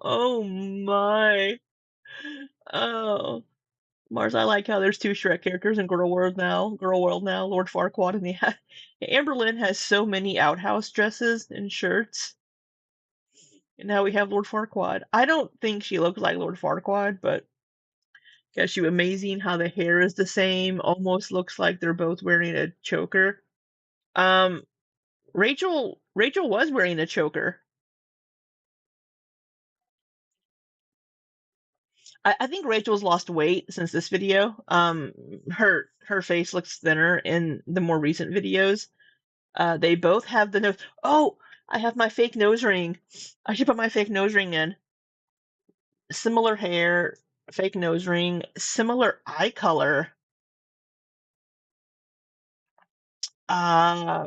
Oh my. Oh. Mars, I like how there's two Shrek characters in Girl World now. Lord Farquaad and Amberlynn has so many outhouse dresses and shirts. And now we have Lord Farquaad. I don't think she looks like Lord Farquaad, but Gosh, you amazing how the hair is the same. Almost looks like they're both wearing a choker. Rachel was wearing a choker. I think Rachel's lost weight since this video. Her face looks thinner in the more recent videos. They both have the nose. Oh, I have my fake nose ring. I should put my fake nose ring in. Similar hair, fake nose ring, similar eye color.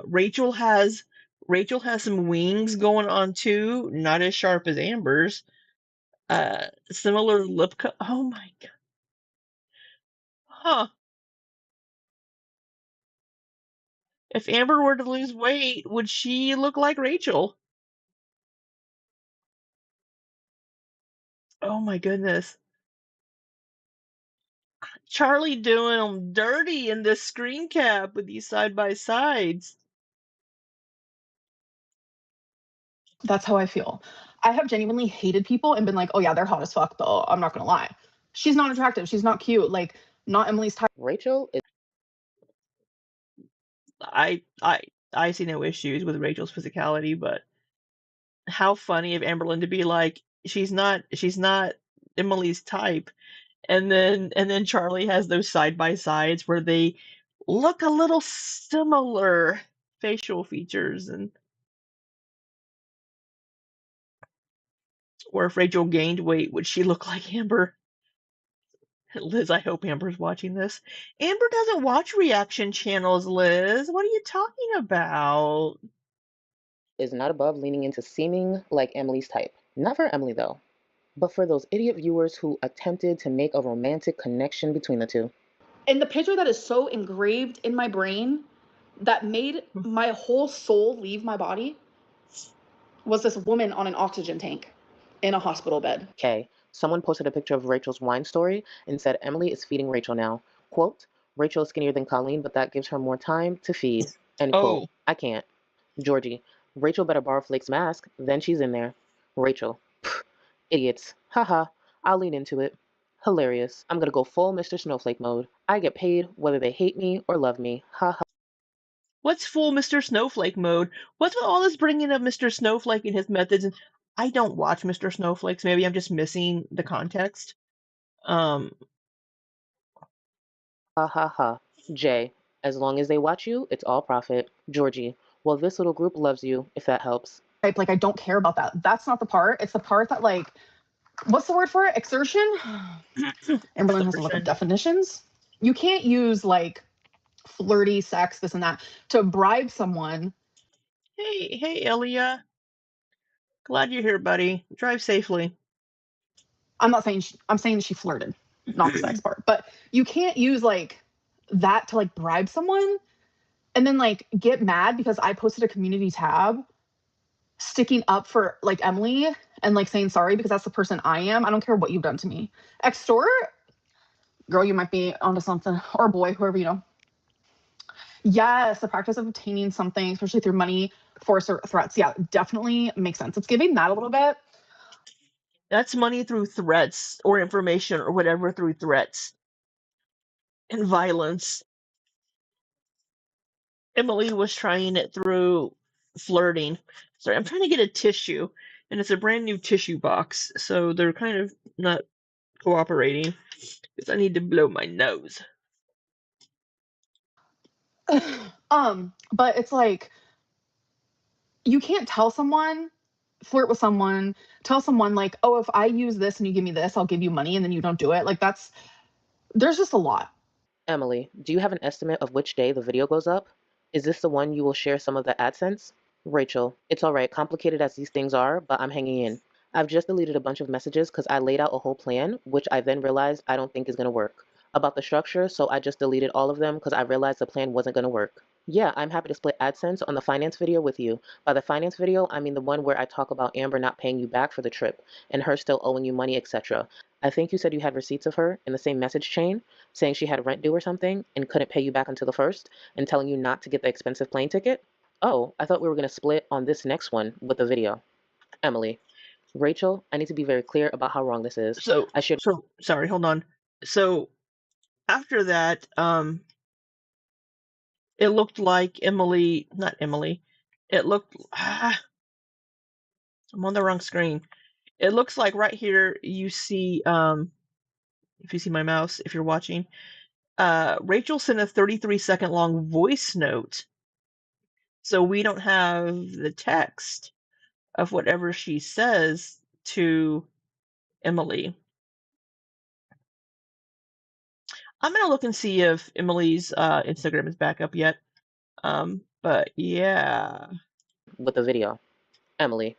Rachel has some wings going on too, not as sharp as Amber's. Similar lip color. Oh my god. Huh. If Amber were to lose weight, would she look like Rachel? Oh my goodness. Charlie doing them dirty in this screen cap with these side by sides. That's how I feel. I have genuinely hated people and been like, oh yeah, they're hot as fuck though. I'm not gonna lie. She's not attractive. She's not cute. Like, not Emily's type. Rachel is I see no issues with Rachel's physicality, but how funny of Amberlynn to be like, she's not Emily's type. And then Charlie has those side by sides where they look a little similar facial features, and or if Rachel gained weight, would she look like Amber? Liz, I hope Amber's watching this. Amber doesn't watch reaction channels, Liz. What are you talking about? not above leaning into seeming like Emily's type. Not for Emily though, but for those idiot viewers who attempted to make a romantic connection between the two. And the picture that is so engraved in my brain that made my whole soul leave my body was this woman on an oxygen tank in a hospital bed. Okay, someone posted a picture of Rachel's wine story and said Emily is feeding Rachel now. Quote, Rachel is skinnier than Colleen, but that gives her more time to feed. End quote. Oh. I can't. Georgie, Rachel better borrow Flake's mask, then she's in there. Rachel, pff, idiots. Haha, I'll lean into it. Hilarious. I'm gonna go full Mr. Snowflake mode. I get paid whether they hate me or love me. Haha. What's full Mr. Snowflake mode? What's with all this bringing up Mr. Snowflake and his methods? And I don't watch Mr. Snowflakes. Maybe I'm just missing the context. Ha ha ha. Jay, as long as they watch you, it's all profit. Georgie, well, this little group loves you, if that helps. Like, I don't care about that. That's not the part. It's the part that, like, what's the word for it? Exertion? Amberlynn has to look up definitions. You can't use, like, flirty sex, this and that, to bribe someone. Hey, Elia. Glad you're here, buddy. Drive safely. I'm not saying I'm saying she flirted, not the sex part. But you can't use like that to like bribe someone and then like get mad because I posted a community tab sticking up for like Emily and like saying sorry because that's the person I am. I don't care what you've done to me. Extort? Girl, you might be onto something. Or boy, whoever you know. Yes, the practice of obtaining something, especially through money, force, or threats. Yeah, definitely makes sense. It's giving that a little bit. That's money through threats or information or whatever through threats and violence. Emily was trying it through flirting. Sorry, I'm trying to get a tissue, and it's a brand new tissue box, so they're kind of not cooperating because I need to blow my nose. But it's like you can't tell someone, flirt with someone, tell someone like, oh, if I use this and you give me this, I'll give you money, and then you don't do it. Like there's just a lot. Emily, do you have an estimate of which day the video goes up? Is this the one you will share some of the AdSense? Rachel, it's all right, complicated as these things are, but I'm hanging in. I've just deleted a bunch of messages because I laid out a whole plan, which I then realized I don't think is going to work. About the structure, so I just deleted all of them because I realized the plan wasn't going to work. Yeah, I'm happy to split AdSense on the finance video with you. By the finance video, I mean the one where I talk about Amber not paying you back for the trip and her still owing you money, etc. I think you said you had receipts of her in the same message chain, saying she had rent due or something and couldn't pay you back until the 1st, and telling you not to get the expensive plane ticket? Oh, I thought we were going to split on this next one with the video. Emily, Rachel, I need to be very clear about how wrong this is. So sorry, hold on. So after that, it looked like not Emily. It looked, I'm on the wrong screen. It looks like right here you see, if you see my mouse, if you're watching, Rachel sent a 33-second long voice note. So we don't have the text of whatever she says to Emily. I'm gonna look and see if Emily's Instagram is back up yet. But yeah. with the video. Emily.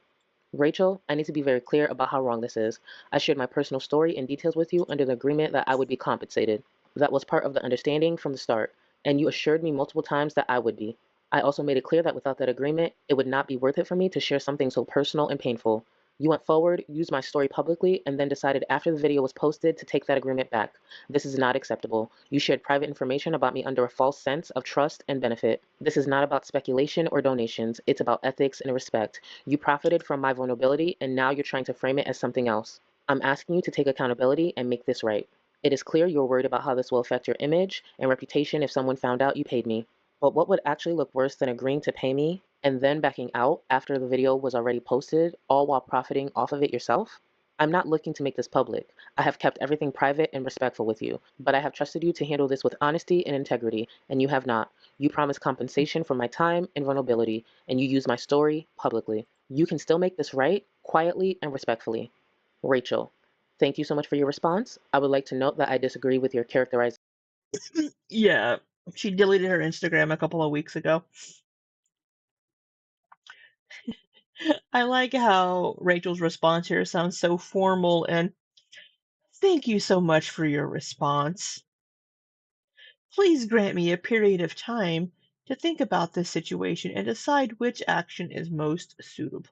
Rachel, I need to be very clear about how wrong this is. I shared my personal story and details with you under the agreement that I would be compensated. That was part of the understanding from the start, and you assured me multiple times that I would be. I also made it clear that without that agreement, it would not be worth it for me to share something so personal and painful. You went forward, used my story publicly, and then decided after the video was posted to take that agreement back. This is not acceptable. You shared private information about me under a false sense of trust and benefit. This is not about speculation or donations. It's about ethics and respect. You profited from my vulnerability, and now you're trying to frame it as something else. I'm asking you to take accountability and make this right. It is clear you're worried about how this will affect your image and reputation if someone found out you paid me. But what would actually look worse than agreeing to pay me and then backing out after the video was already posted, all while profiting off of it yourself? I'm not looking to make this public. I have kept everything private and respectful with you, but I have trusted you to handle this with honesty and integrity, and you have not. You promised compensation for my time and vulnerability, and you used my story publicly. You can still make this right, quietly and respectfully. Rachel, thank you so much for your response. I would like to note that I disagree with your characterization. Yeah, she deleted her Instagram a couple of weeks ago. I like how Rachel's response here sounds so formal and thank you so much for your response. Please grant me a period of time to think about this situation and decide which action is most suitable.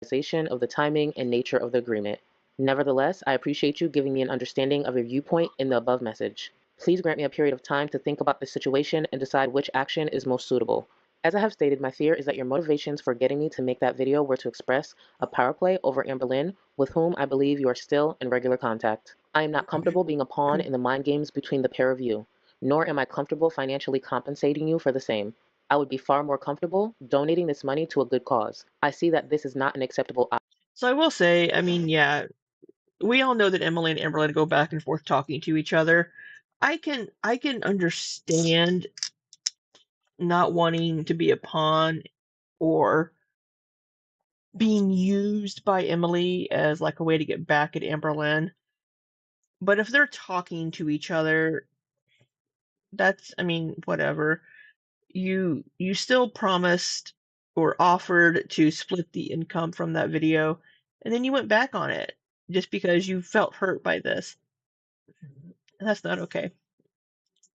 Of the timing and nature of the agreement. Nevertheless, I appreciate you giving me an understanding of your viewpoint in the above message. Please grant me a period of time to think about this situation and decide which action is most suitable. As I have stated, my fear is that your motivations for getting me to make that video were to express a power play over Amber Lynn, with whom I believe you are still in regular contact. I am not comfortable being a pawn in the mind games between the pair of you, nor am I comfortable financially compensating you for the same. I would be far more comfortable donating this money to a good cause. I see that this is not an acceptable option. So I will say, I mean, yeah, we all know that Emily and Amberlynn go back and forth talking to each other. I can understand not wanting to be a pawn or being used by Emily as like a way to get back at Amberlynn. But if they're talking to each other, that's, I mean, whatever. You still promised or offered to split the income from that video, and then you went back on it just because you felt hurt by this. That's not okay.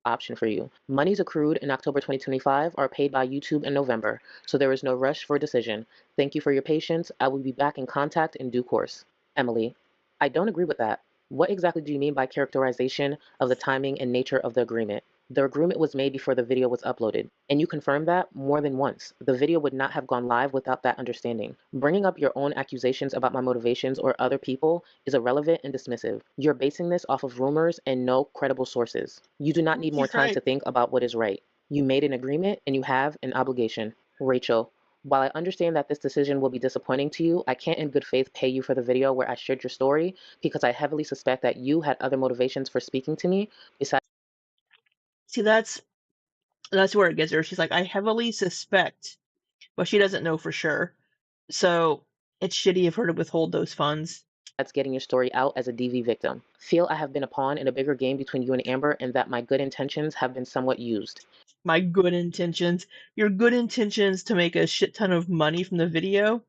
Option for you. Monies accrued in October 2025 are paid by YouTube in November, so there is no rush for a decision. Thank you for your patience. I will be back in contact in due course. Emily, I don't agree with that. What exactly do you mean by characterization of the timing and nature of the agreement? The agreement was made before the video was uploaded, and you confirmed that more than once. The video would not have gone live without that understanding. Bringing up your own accusations about my motivations or other people is irrelevant and dismissive. You're basing this off of rumors and no credible sources. You do not need more She's time right. to think about what is right. You made an agreement and you have an obligation. Rachel, while I understand that this decision will be disappointing to you, I can't in good faith pay you for the video where I shared your story because I heavily suspect that you had other motivations for speaking to me besides. See, that's where it gets her. She's like, I heavily suspect, but she doesn't know for sure. So it's shitty of her to withhold those funds. Getting your story out as a DV victim. Feel I have been a pawn in a bigger game between you and Amber and that my good intentions have been somewhat used. My good intentions. Your good intentions to make a shit ton of money from the video.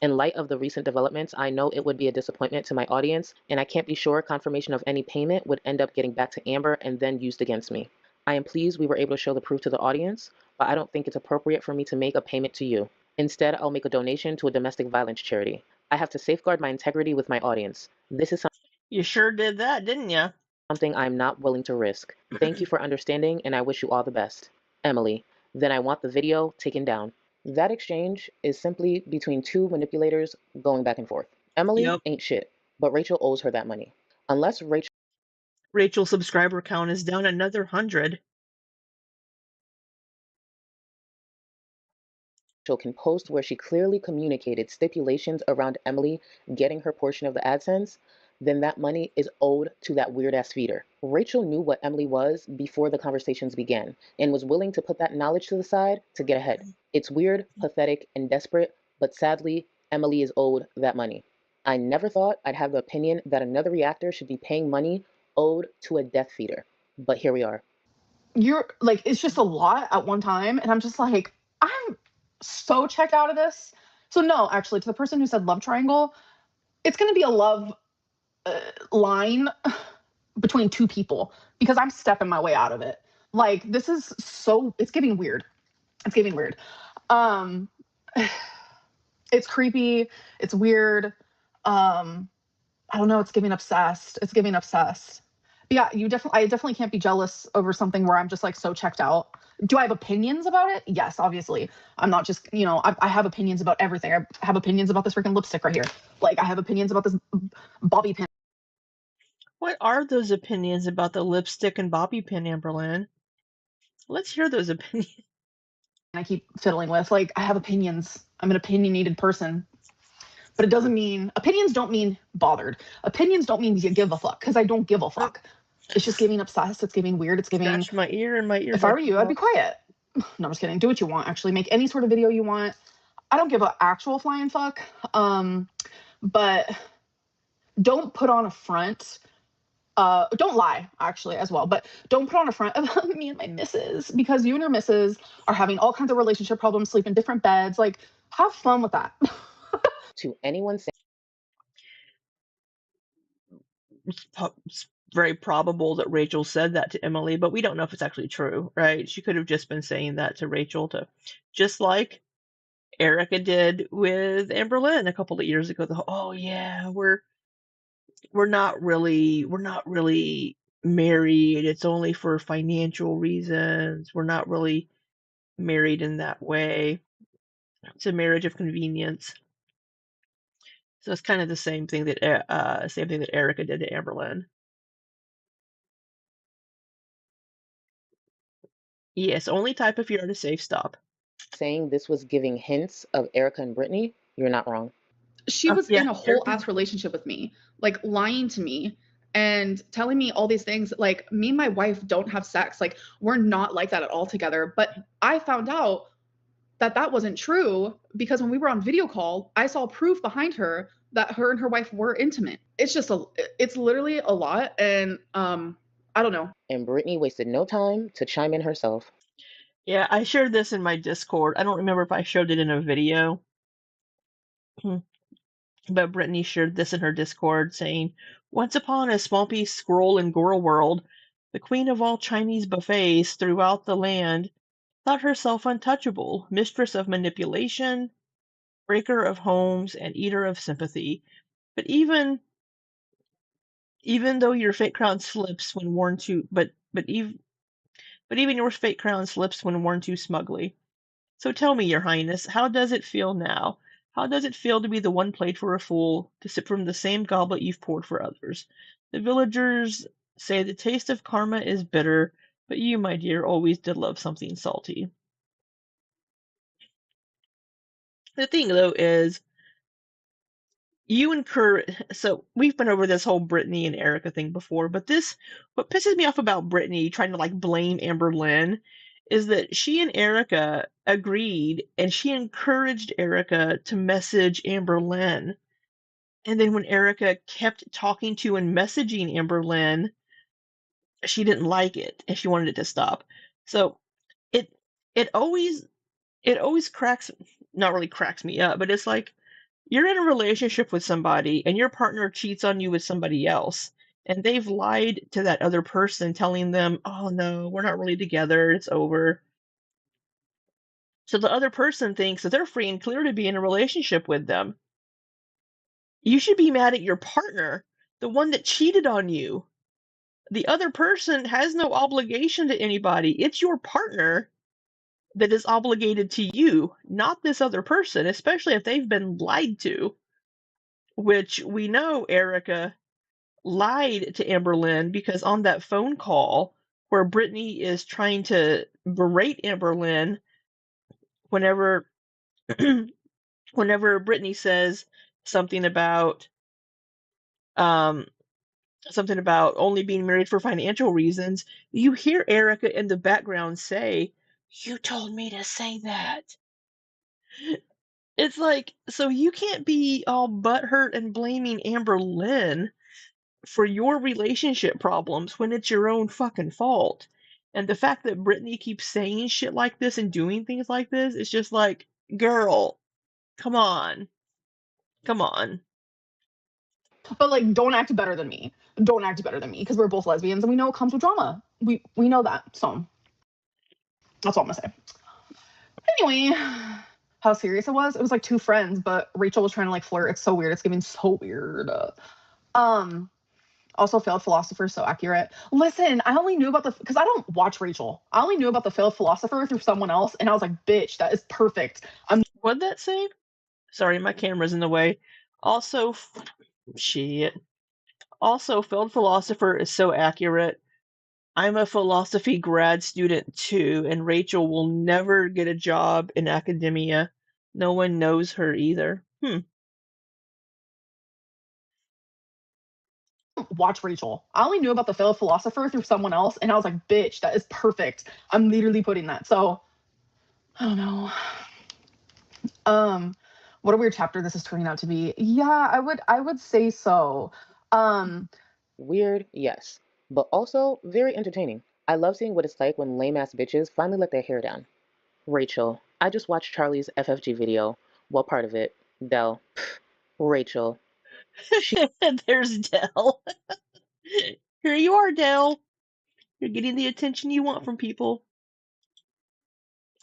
In light of the recent developments, I know it would be a disappointment to my audience, and I can't be sure confirmation of any payment would end up getting back to Amber and then used against me. I am pleased we were able to show the proof to the audience, but I don't think it's appropriate for me to make a payment to you. Instead, I'll make a donation to a domestic violence charity. I have to safeguard my integrity with my audience. This is You sure did that, didn't you? something I'm not willing to risk. Thank you for understanding, and I wish you all the best. Emily, then I want the video taken down. That exchange is simply between two manipulators going back and forth. Emily Yep. ain't shit. but Rachel owes her that money. Unless Rachel's subscriber count is down another 100. can post where she clearly communicated stipulations around Emily getting her portion of the AdSense, then that money is owed to that weird-ass feeder. Rachel knew what Emily was before the conversations began and was willing to put that knowledge to the side to get ahead. It's weird, pathetic, and desperate, but sadly, Emily is owed that money. I never thought I'd have the opinion that another reactor should be paying money owed to a death feeder, but here we are. You're like, it's just a lot at one time, and I'm just like, I'm so checked out of this. So no, actually, to the person who said love triangle, it's going to be a love line between two people, because I'm stepping my way out of it. Like, this is so, it's getting weird. It's getting weird. It's creepy. It's weird. I don't know. It's giving obsessed. It's giving obsessed. But yeah, I definitely can't be jealous over something where I'm just like so checked out. Do I have opinions about it? Yes, obviously. I'm not just, I have opinions about everything. I have opinions about this freaking lipstick right here. Like, I have opinions about this bobby pin. What are those opinions about the lipstick and bobby pin, Amberlynn? Let's hear those opinions. I keep fiddling with. Like, I have opinions. I'm an opinionated person. But it doesn't mean, opinions don't mean bothered. Opinions don't mean you give a fuck, because I don't give a fuck. It's just giving obsessed. It's giving weird. It's giving. Scratch my ear and my ear. If I were you, I'd be quiet. No, I'm just kidding. Do what you want. Actually, make any sort of video you want. I don't give an actual flying fuck. But don't put on a front. Don't lie, actually, as well. But don't put on a front about me and my missus, because you and your missus are having all kinds of relationship problems, sleep in different beds. Like, have fun with that. To anyone saying it's very probable that Rachel said that to Emily, but we don't know if it's actually true, right? She could have just been saying that to Rachel, just like Erica did with Amberlynn a couple of years ago. Oh yeah, we're not really married. It's only for financial reasons. We're not really married in that way. It's a marriage of convenience. So it's kind of the same thing that Erica did to Amberlynn. Yes, only type if you're at a safe stop. saying this was giving hints of Erica and Brittany, you're not wrong. She was yeah, in a whole ass relationship with me, like lying to me and telling me all these things. Like, me and my wife don't have sex. Like, we're not like that at all together. But I found out that that wasn't true, because when we were on video call, I saw proof behind her that her and her wife were intimate. It's just it's literally a lot. And I don't know. And Brittany wasted no time to chime in herself. Yeah, I shared this in my Discord. I don't remember if I showed it in a video. But Brittany shared this in her Discord, saying, "Once upon a swampy scroll in Goro World, the queen of all Chinese buffets throughout the land thought herself untouchable, mistress of manipulation, breaker of homes, and eater of sympathy. But even though your fake crown slips when worn too, but even your fake crown slips when worn too smugly. So tell me, Your Highness, how does it feel now? How does it feel to be the one played for a fool, to sip from the same goblet you've poured for others? The villagers say the taste of karma is bitter, but you, my dear, always did love something salty." The thing, though, is you encourage. So we've been over this whole Brittany and Erica thing before, but what pisses me off about Brittany trying to blame Amberlynn is that she and Erica agreed, and she encouraged Erica to message Amberlynn. And then when Erica kept talking to and messaging Amberlynn, she didn't like it and she wanted it to stop. So it always not really cracks me up, but it's like, you're in a relationship with somebody and your partner cheats on you with somebody else, and they've lied to that other person, telling them, "Oh no, we're not really together, it's over." So the other person thinks that they're free and clear to be in a relationship with them. You should be mad at your partner, the one that cheated on you. The other person has no obligation to anybody. It's your partner that is obligated to you, not this other person, especially if they've been lied to. which we know Erica lied to Amberlynn because on that phone call where Brittany is trying to berate Amberlynn whenever whenever Brittany says something about um something about only being married for financial reasons, you hear Erica in the background say, "You told me to say that." It's like, so you can't be all butthurt and blaming Amberlynn for your relationship problems when it's your own fucking fault. And the fact that Brittany keeps saying shit like this and doing things like this, it's just like, girl, come on. Come on. But like, don't act better than me. Don't act better than me because we're both lesbians and we know it comes with drama. We know that. So that's all I'm gonna say. Anyway, how serious it was like two friends, but Rachel was trying to like flirt. It's so weird. It's getting so weird. Also, failed philosopher, so accurate. Listen, I only knew about because I don't watch Rachel. I only knew about the failed philosopher through someone else, and I was like, bitch, that is perfect. What'd that say? Sorry, my camera's in the way. Also, shit. Also, failed philosopher is so accurate. I'm a philosophy grad student too, and Rachel will never get a job in academia. No one knows her either. Watch Rachel. I only knew about the failed philosopher through someone else, and I was like, bitch, that is perfect. I'm literally putting that. So, I don't know. What a weird chapter this is turning out to be. Yeah, I would say so. Weird, yes, but also very entertaining. I love seeing what it's like when lame ass bitches finally let their hair down. Rachel, I just watched Charlie's FFG video. What part of it? Dell. Rachel. There's Dell. Here you are, Dell. You're getting the attention you want from people.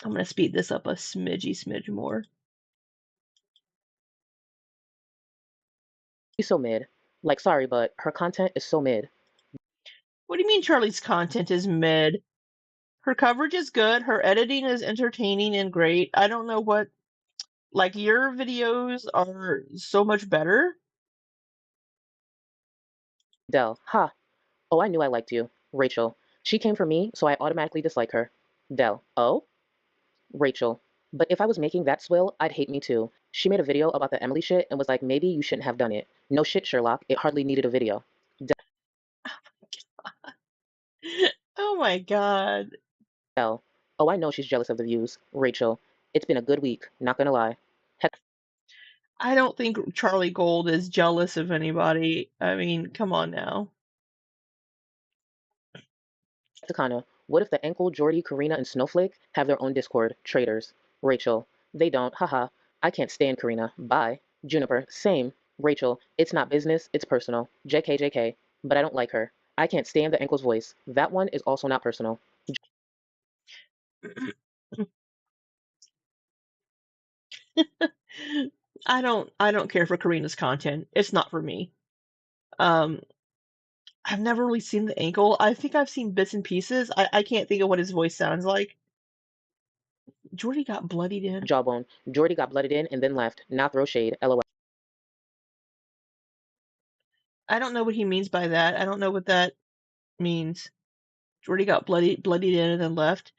I'm gonna speed this up a smidge more. She's so mid. Like, sorry, but her content is so mid. What do you mean Charlie's content is mid? Her coverage is good, her editing is entertaining and great. I don't know what, like, your videos are so much better. Dell. Ha. Oh, I knew I liked you. Rachel. She came for me, so I automatically dislike her. Dell. Oh? Rachel. But if I was making that swill, I'd hate me too. She made a video about the Emily shit and was like, maybe you shouldn't have done it. No shit, Sherlock. It hardly needed a video. Oh my god. Dell. Oh, I know she's jealous of the views. Rachel. It's been a good week, not gonna lie. I don't think Charlie Gold is jealous of anybody. I mean, come on now. Takana. What if the Ankle, Jordy, Karina, and Snowflake have their own Discord? Traitors. Rachel. They don't. Haha. I can't stand Karina. Bye. Juniper. Same. Rachel. It's not business. It's personal. JK. But I don't like her. I can't stand the Ankle's voice. That one is also not personal. I don't care for Karina's content. It's not for me. I've never really seen the ankle. I think I've seen bits and pieces. I can't think of what his voice sounds like. Jordy got bloodied in. Jawbone. Jordy got blooded in and then left. Now throw shade. LOL. I don't know what he means by that. I don't know what that means. Jordy got bloodied in and then left.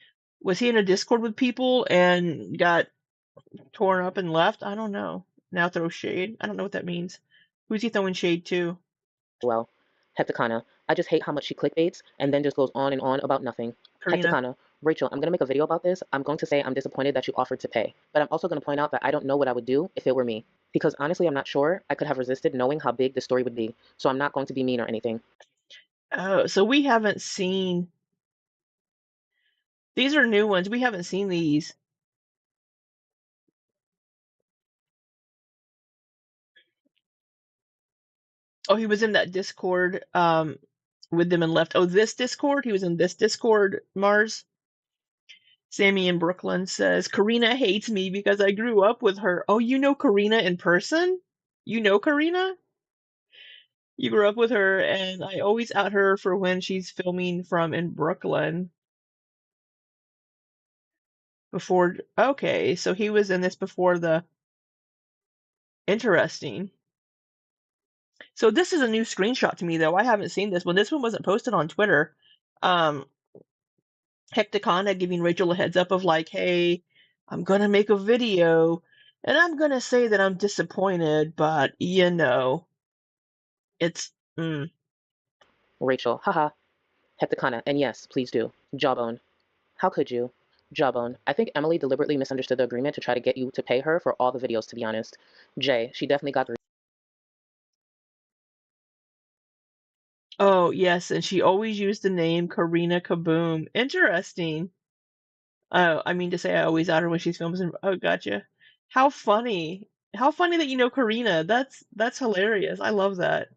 Was he in a Discord with people and got torn up and left? I don't know. Now throw shade. I don't know what that means. Who's he throwing shade to? Well, Heptakana. I just hate how much she clickbaits and then just goes on and on about nothing. Karina. Heptakana. Rachel, I'm going to make a video about this. I'm going to say I'm disappointed that you offered to pay. But I'm also going to point out that I don't know what I would do if it were me. Because honestly, I'm not sure. I could have resisted knowing how big the story would be. So I'm not going to be mean or anything. Oh, so we haven't seen... These are new ones. We haven't seen these. Oh, he was in that Discord with them and left. Oh, this Discord? He was in this Discord, Mars? Sammy in Brooklyn says, Karina hates me because I grew up with her. Oh, you know Karina in person? You know Karina? You grew up with her, and I always out her for when she's filming from in Brooklyn. Before, okay, so he was in this before the... Interesting. So this is a new screenshot to me, though. I haven't seen this one. This one wasn't posted on Twitter. Hecticana giving Rachel a heads up of like, hey, I'm gonna make a video, and I'm gonna say that I'm disappointed, but it's Rachel, haha. Hecticana, and yes, please do. Jawbone. How could you? Jawbone. I think Emily deliberately misunderstood the agreement to try to get you to pay her for all the videos, to be honest. Jay, she definitely got the Oh, yes, and she always used the name Karina Kaboom. Interesting. Oh, I mean to say I always ought her when she's filming. Oh, gotcha. How funny. How funny that you know Karina. That's hilarious. I love that.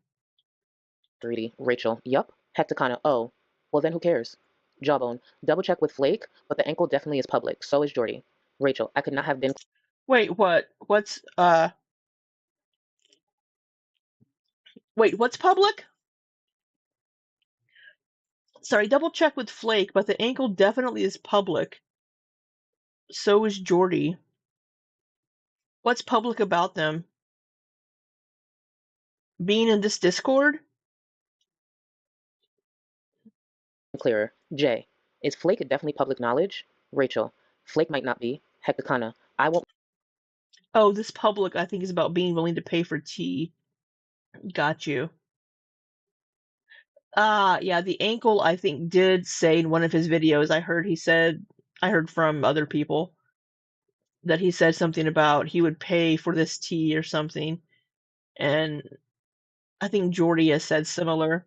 greedy. Rachel, yup. Hecticana, oh. Well then who cares? Jawbone. Double check with Flake, but the ankle definitely is public. So is Jordy. Rachel, I could not have been Wait, what? What's public? Sorry, double check with Flake, but the ankle definitely is public. So is Jordy. What's public about them? Being in this Discord? clearer. Jay, is Flake definitely public knowledge? Rachel, Flake might not be. Hecticana, I won't. Oh, this public, I think, is about being willing to pay for tea. Got you. Yeah, the ankle, I think, did say in one of his videos, I heard from other people that he said something about he would pay for this tea or something. And I think Jordy has said similar.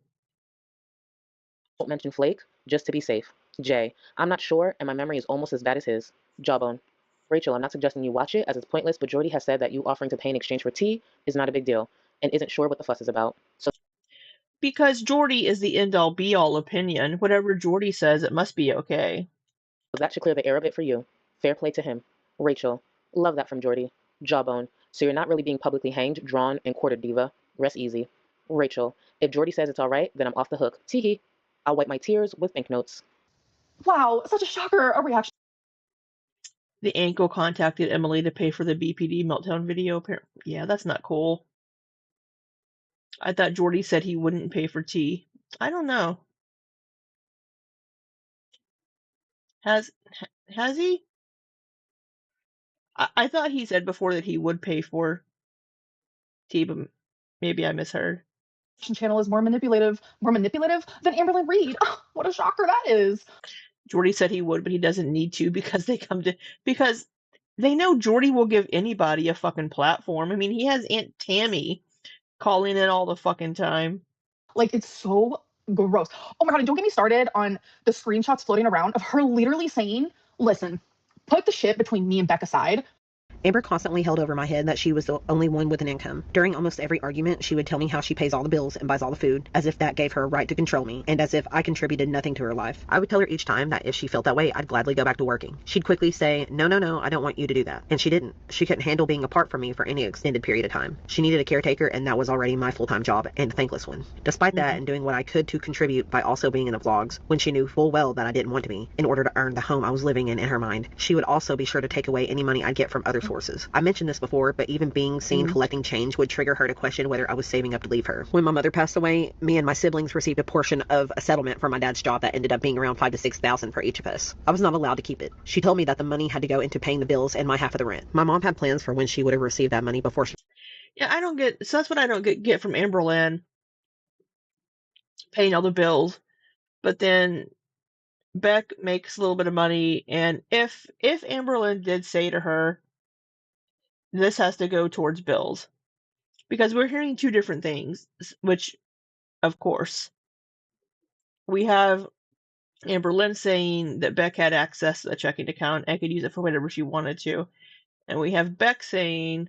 Won't mention Flake, just to be safe. Jay, I'm not sure, and my memory is almost as bad as his. Jawbone. Rachel, I'm not suggesting you watch it, as it's pointless, but Jordy has said that you offering to pay in exchange for tea is not a big deal, and isn't sure what the fuss is about. So Because Jordy is the end all be all opinion. Whatever Jordy says, it must be okay. that should clear the air a bit for you. Fair play to him. Rachel, love that from Jordy. Jawbone. So you're not really being publicly hanged, drawn, and quartered, diva. Rest easy. Rachel, if Jordy says it's alright, then I'm off the hook. Teehee. I'll wipe my tears with banknotes. Wow, such a shocker, a reaction. The ankle contacted Emily to pay for the BPD meltdown video. Yeah, that's not cool. I thought Jordy said he wouldn't pay for tea. I don't know. Has he? I thought he said before that he would pay for tea, but maybe I misheard. Channel is more manipulative than Amberlynn Reed. Oh, what a shocker that is. Jordy said he would, but he doesn't need to because because they know Jordy will give anybody a fucking platform. I mean, he has Aunt Tammy calling in all the fucking time. Like, it's so gross. Oh my god, and don't get me started on the screenshots floating around of her literally saying, listen, put the shit between me and Beck aside. Amber constantly held over my head that she was the only one with an income. During almost every argument, she would tell me how she pays all the bills and buys all the food, as if that gave her a right to control me, and as if I contributed nothing to her life. I would tell her each time that if she felt that way, I'd gladly go back to working. She'd quickly say, no, I don't want you to do that. And she didn't. She couldn't handle being apart from me for any extended period of time. She needed a caretaker, and that was already my full-time job, and a thankless one. Despite that, and doing what I could to contribute by also being in the vlogs, when she knew full well that I didn't want to be, in order to earn the home I was living in her mind, she would also be sure to take away any money I'd get from other sources. I mentioned this before, but even being seen collecting change would trigger her to question whether I was saving up to leave her. When my mother passed away, me and my siblings received a portion of a settlement from my dad's job that ended up being around $5,000 to $6,000 for each of us. I was not allowed to keep it. She told me that the money had to go into paying the bills and my half of the rent. My mom had plans for when she would have received that money before she... Yeah, I don't get... So that's what I don't get from Amberlynn. Paying all the bills. But then Beck makes a little bit of money, and if Amberlynn did say to her, this has to go towards bills, because we're hearing two different things, which, of course, we have Amberlynn saying that Beck had access to the checking account and could use it for whatever she wanted to, and we have Beck saying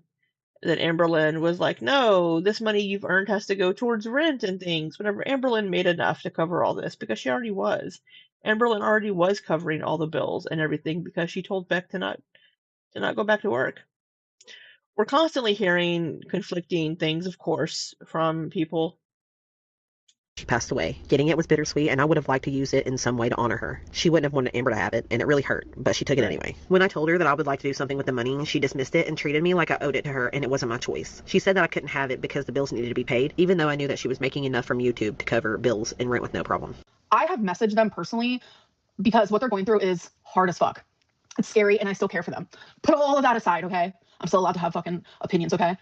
that Amberlynn was like, no, this money you've earned has to go towards rent and things. Whenever Amberlynn made enough to cover all this, because she already was. Amberlynn already was covering all the bills and everything because she told Beck to not go back to work. We're constantly hearing conflicting things, of course, from people. she passed away. Getting it was bittersweet, and I would have liked to use it in some way to honor her. She wouldn't have wanted Amber to have it, and it really hurt, but she took it anyway. When I told her that I would like to do something with the money, she dismissed it and treated me like I owed it to her, and it wasn't my choice. She said that I couldn't have it because the bills needed to be paid, even though I knew that she was making enough from YouTube to cover bills and rent with no problem. I have messaged them personally because what they're going through is hard as fuck. It's scary, and I still care for them. Put all of that aside, okay? I'm still allowed to have fucking opinions, okay?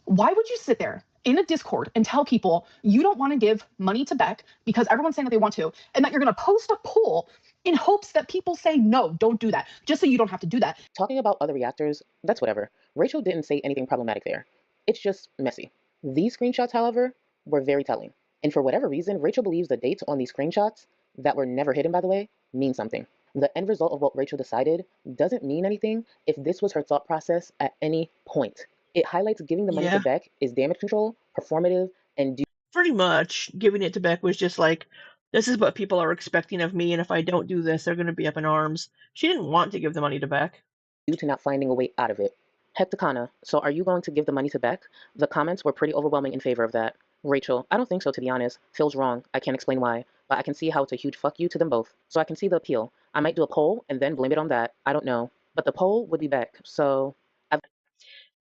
Why would you sit there in a Discord and tell people you don't want to give money to Beck because everyone's saying that they want to, and that you're going to post a poll in hopes that people say, no, don't do that, just so you don't have to do that? Talking about other reactors, that's whatever. Rachel didn't say anything problematic there. It's just messy. These screenshots, however, were very telling. And for whatever reason, Rachel believes the dates on these screenshots, that were never hidden by the way, mean something. The end result of what Rachel decided doesn't mean anything if this was her thought process at any point. It highlights giving the money to Beck is damage control, performative, and pretty much giving it to Beck was just like, this is what people are expecting of me, and if I don't do this, they're going to be up in arms. She didn't want to give the money to Beck. Due to not finding a way out of it. Hecticana, so are you going to give the money to Beck? The comments were pretty overwhelming in favor of that. Rachel, I don't think so, to be honest. Feels wrong. I can't explain why, but I can see how it's a huge fuck you to them both. So I can see the appeal. I might do a poll and then blame it on that. I don't know. But the poll would be Beck, so...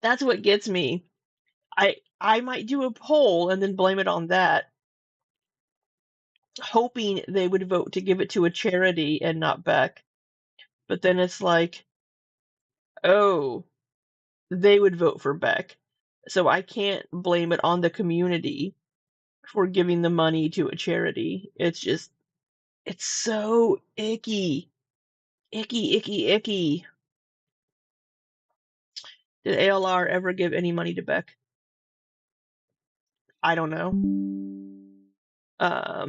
That's what gets me. I might do a poll and then blame it on that, hoping they would vote to give it to a charity and not Beck. But then it's like, oh, they would vote for Beck. So I can't blame it on the community for giving the money to a charity. It's just, it's so icky. Icky, icky, icky. Did ALR ever give any money to Beck? I don't know. I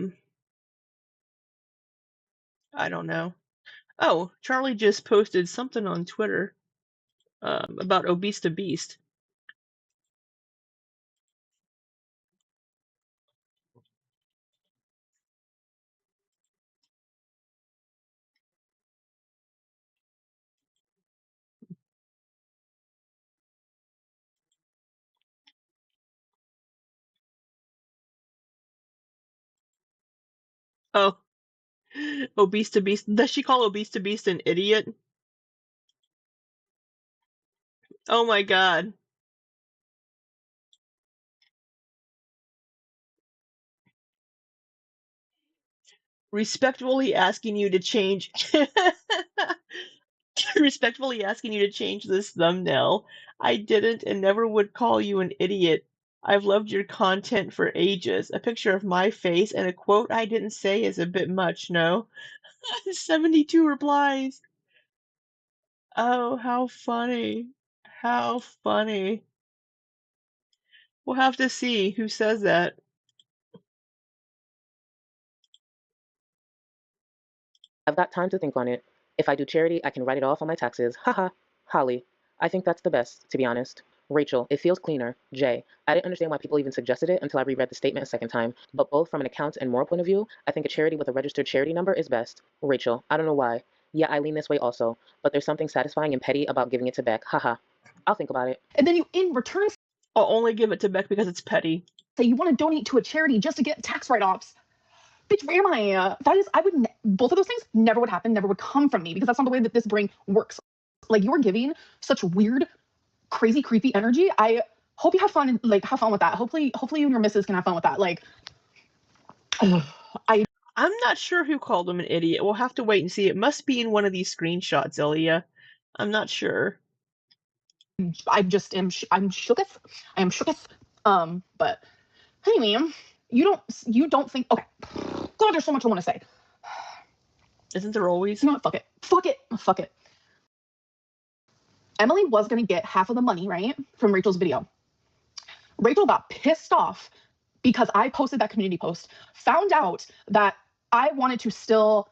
don't know. Oh, Charlie just posted something on Twitter about Obese to Beast. Oh, Obese to Beast. Does she call Obese to Beast an idiot? Oh my god. Respectfully asking you to change respectfully asking you to change this thumbnail. I didn't and never would call you an idiot. I've loved your content for ages. A picture of my face and a quote I didn't say is a bit much, no? 72 replies. Oh, how funny. How funny. We'll have to see who says that. I've got time to think on it. If I do charity, I can write it off on my taxes. Haha. Holly. I think that's the best, to be honest. Rachel, it feels cleaner. Jay, I didn't understand why people even suggested it until I reread the statement a second time, but both from an account and moral point of view, I think a charity with a registered charity number is best. Rachel, I don't know why. Yeah, I lean this way also, but there's something satisfying and petty about giving it to Beck. Haha. I'll think about it. And then you, in return, I'll only give it to Beck because it's petty. say you want to donate to a charity just to get tax write-offs. Bitch, where am I? That is, I would, both of those things never would happen, never would come from me, because that's not the way that this brain works. Like, you're giving such weird, crazy, creepy energy. I hope you have fun and like have fun with that. Hopefully you and your missus can have fun with that. Like, I'm not sure who called him an idiot. We'll have to wait and see. It must be in one of these screenshots, Ilya. I'm not sure. I just am. I'm shooketh. I am shooketh. But anyway, you don't think? Okay. God, there's so much I want to say. Isn't there always? You know what? Fuck it. Emily was gonna get half of the money, right, from Rachel's video. Rachel got pissed off because I posted that community post. Found out that I wanted to still.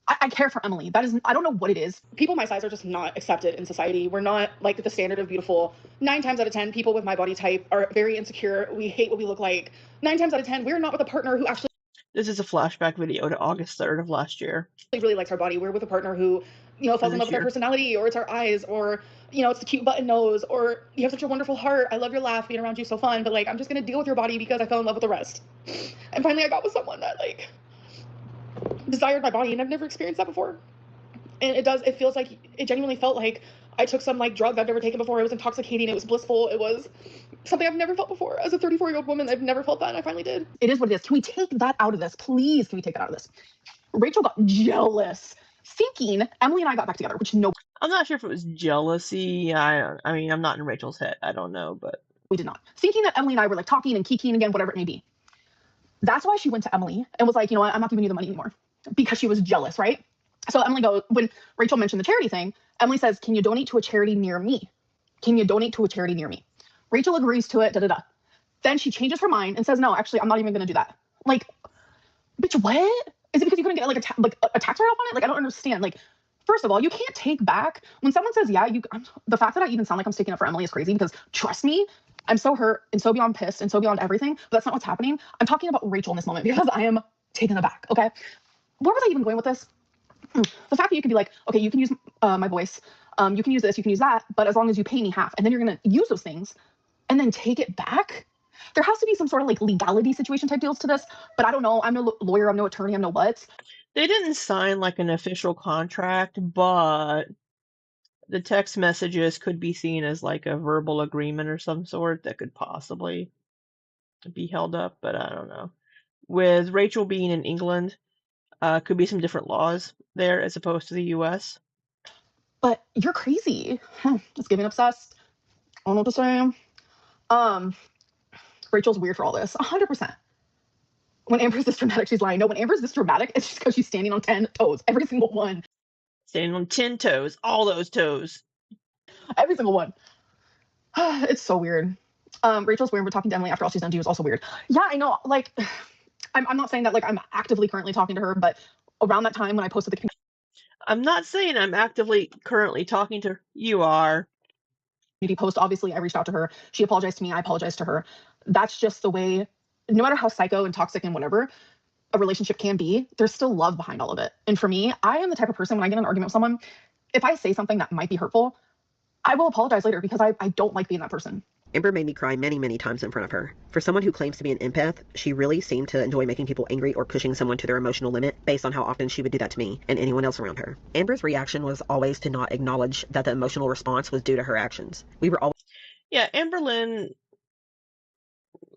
I care for Emily. That is, I don't know what it is. People my size are just not accepted in society. We're not like the standard of beautiful. 9 times out of 10, people with my body type are very insecure. We hate what we look like. 9 times out of 10, we're not with a partner who actually. This is a flashback video to August 3rd of last year. Really likes our body. We're with a partner who, falls in love with our personality, or it's our eyes, or you know, it's the cute button nose, or you have such a wonderful heart, I love your laugh, being around you so fun, but like I'm just gonna deal with your body because I fell in love with the rest. And finally I got with someone that like desired my body, and I've never experienced that before. And it feels like, it genuinely felt like I took some like drug I've never taken before. It was intoxicating, it was blissful, it was something I've never felt before. As a 34-year-old woman, I've never felt that, and I finally did. It is what it is. Can we take that out of this? Please, can we take that out of this? Rachel got jealous, thinking Emily and I got back together, which no, I'm not sure if it was jealousy. I mean, I'm not in Rachel's head. I don't know, but we did not. Thinking that Emily and I were like talking and kikiing again, whatever it may be. That's why she went to Emily and was like, you know what, I'm not giving you the money anymore, because she was jealous, right? So Emily goes, when Rachel mentioned the charity thing, Emily says, can you donate to a charity near me? Can you donate to a charity near me? Rachel agrees to it, da-da-da. Then she changes her mind and says, no, actually, I'm not even going to do that. Like, bitch, what? Is it because you couldn't get like a tax write-off on it? Like, I don't understand. Like, first of all, you can't take back, when someone says, yeah, the fact that I even sound like I'm sticking up for Emily is crazy, because trust me, I'm so hurt and so beyond pissed and so beyond everything, but that's not what's happening. I'm talking about Rachel in this moment because I am taken aback, okay? Where was I even going with this? The fact that you could be like, okay, you can use my voice, you can use this, you can use that, but as long as you pay me half, and then you're going to use those things and then take it back. There has to be some sort of like legality situation type deals to this, but I don't know. I'm no lawyer, I'm no attorney, I'm no what. they didn't sign like an official contract, but the text messages could be seen as like a verbal agreement or some sort that could possibly be held up, but I don't know. With Rachel being in England, could be some different laws there as opposed to the US. But you're crazy. Just getting obsessed. I don't know what to say. Rachel's weird for all this. 100%. When Amber's this dramatic, she's lying. No, when Amber's this dramatic, it's just because she's standing on 10 toes. Every single one. Standing on 10 toes, all those toes. Every single one. It's so weird. Rachel's weird, but talking to Emily after all she's done to you is also weird. Yeah, I know. Like, I'm not saying that like I'm actively currently talking to her, but around that time when I posted the I'm not saying I'm actively currently talking to her. You are. community post, obviously I reached out to her. She apologized to me. I apologized to her. That's just the way, no matter how psycho and toxic and whatever a relationship can be, there's still love behind all of it. And for me, I am the type of person, when I get in an argument with someone, if I say something that might be hurtful, I will apologize later, because I don't like being that person. Amber made me cry many, many times in front of her. For someone who claims to be an empath, she really seemed to enjoy making people angry or pushing someone to their emotional limit based on how often she would do that to me and anyone else around her. Amber's reaction was always to not acknowledge that the emotional response was due to her actions. We were always... Yeah, Amberlynn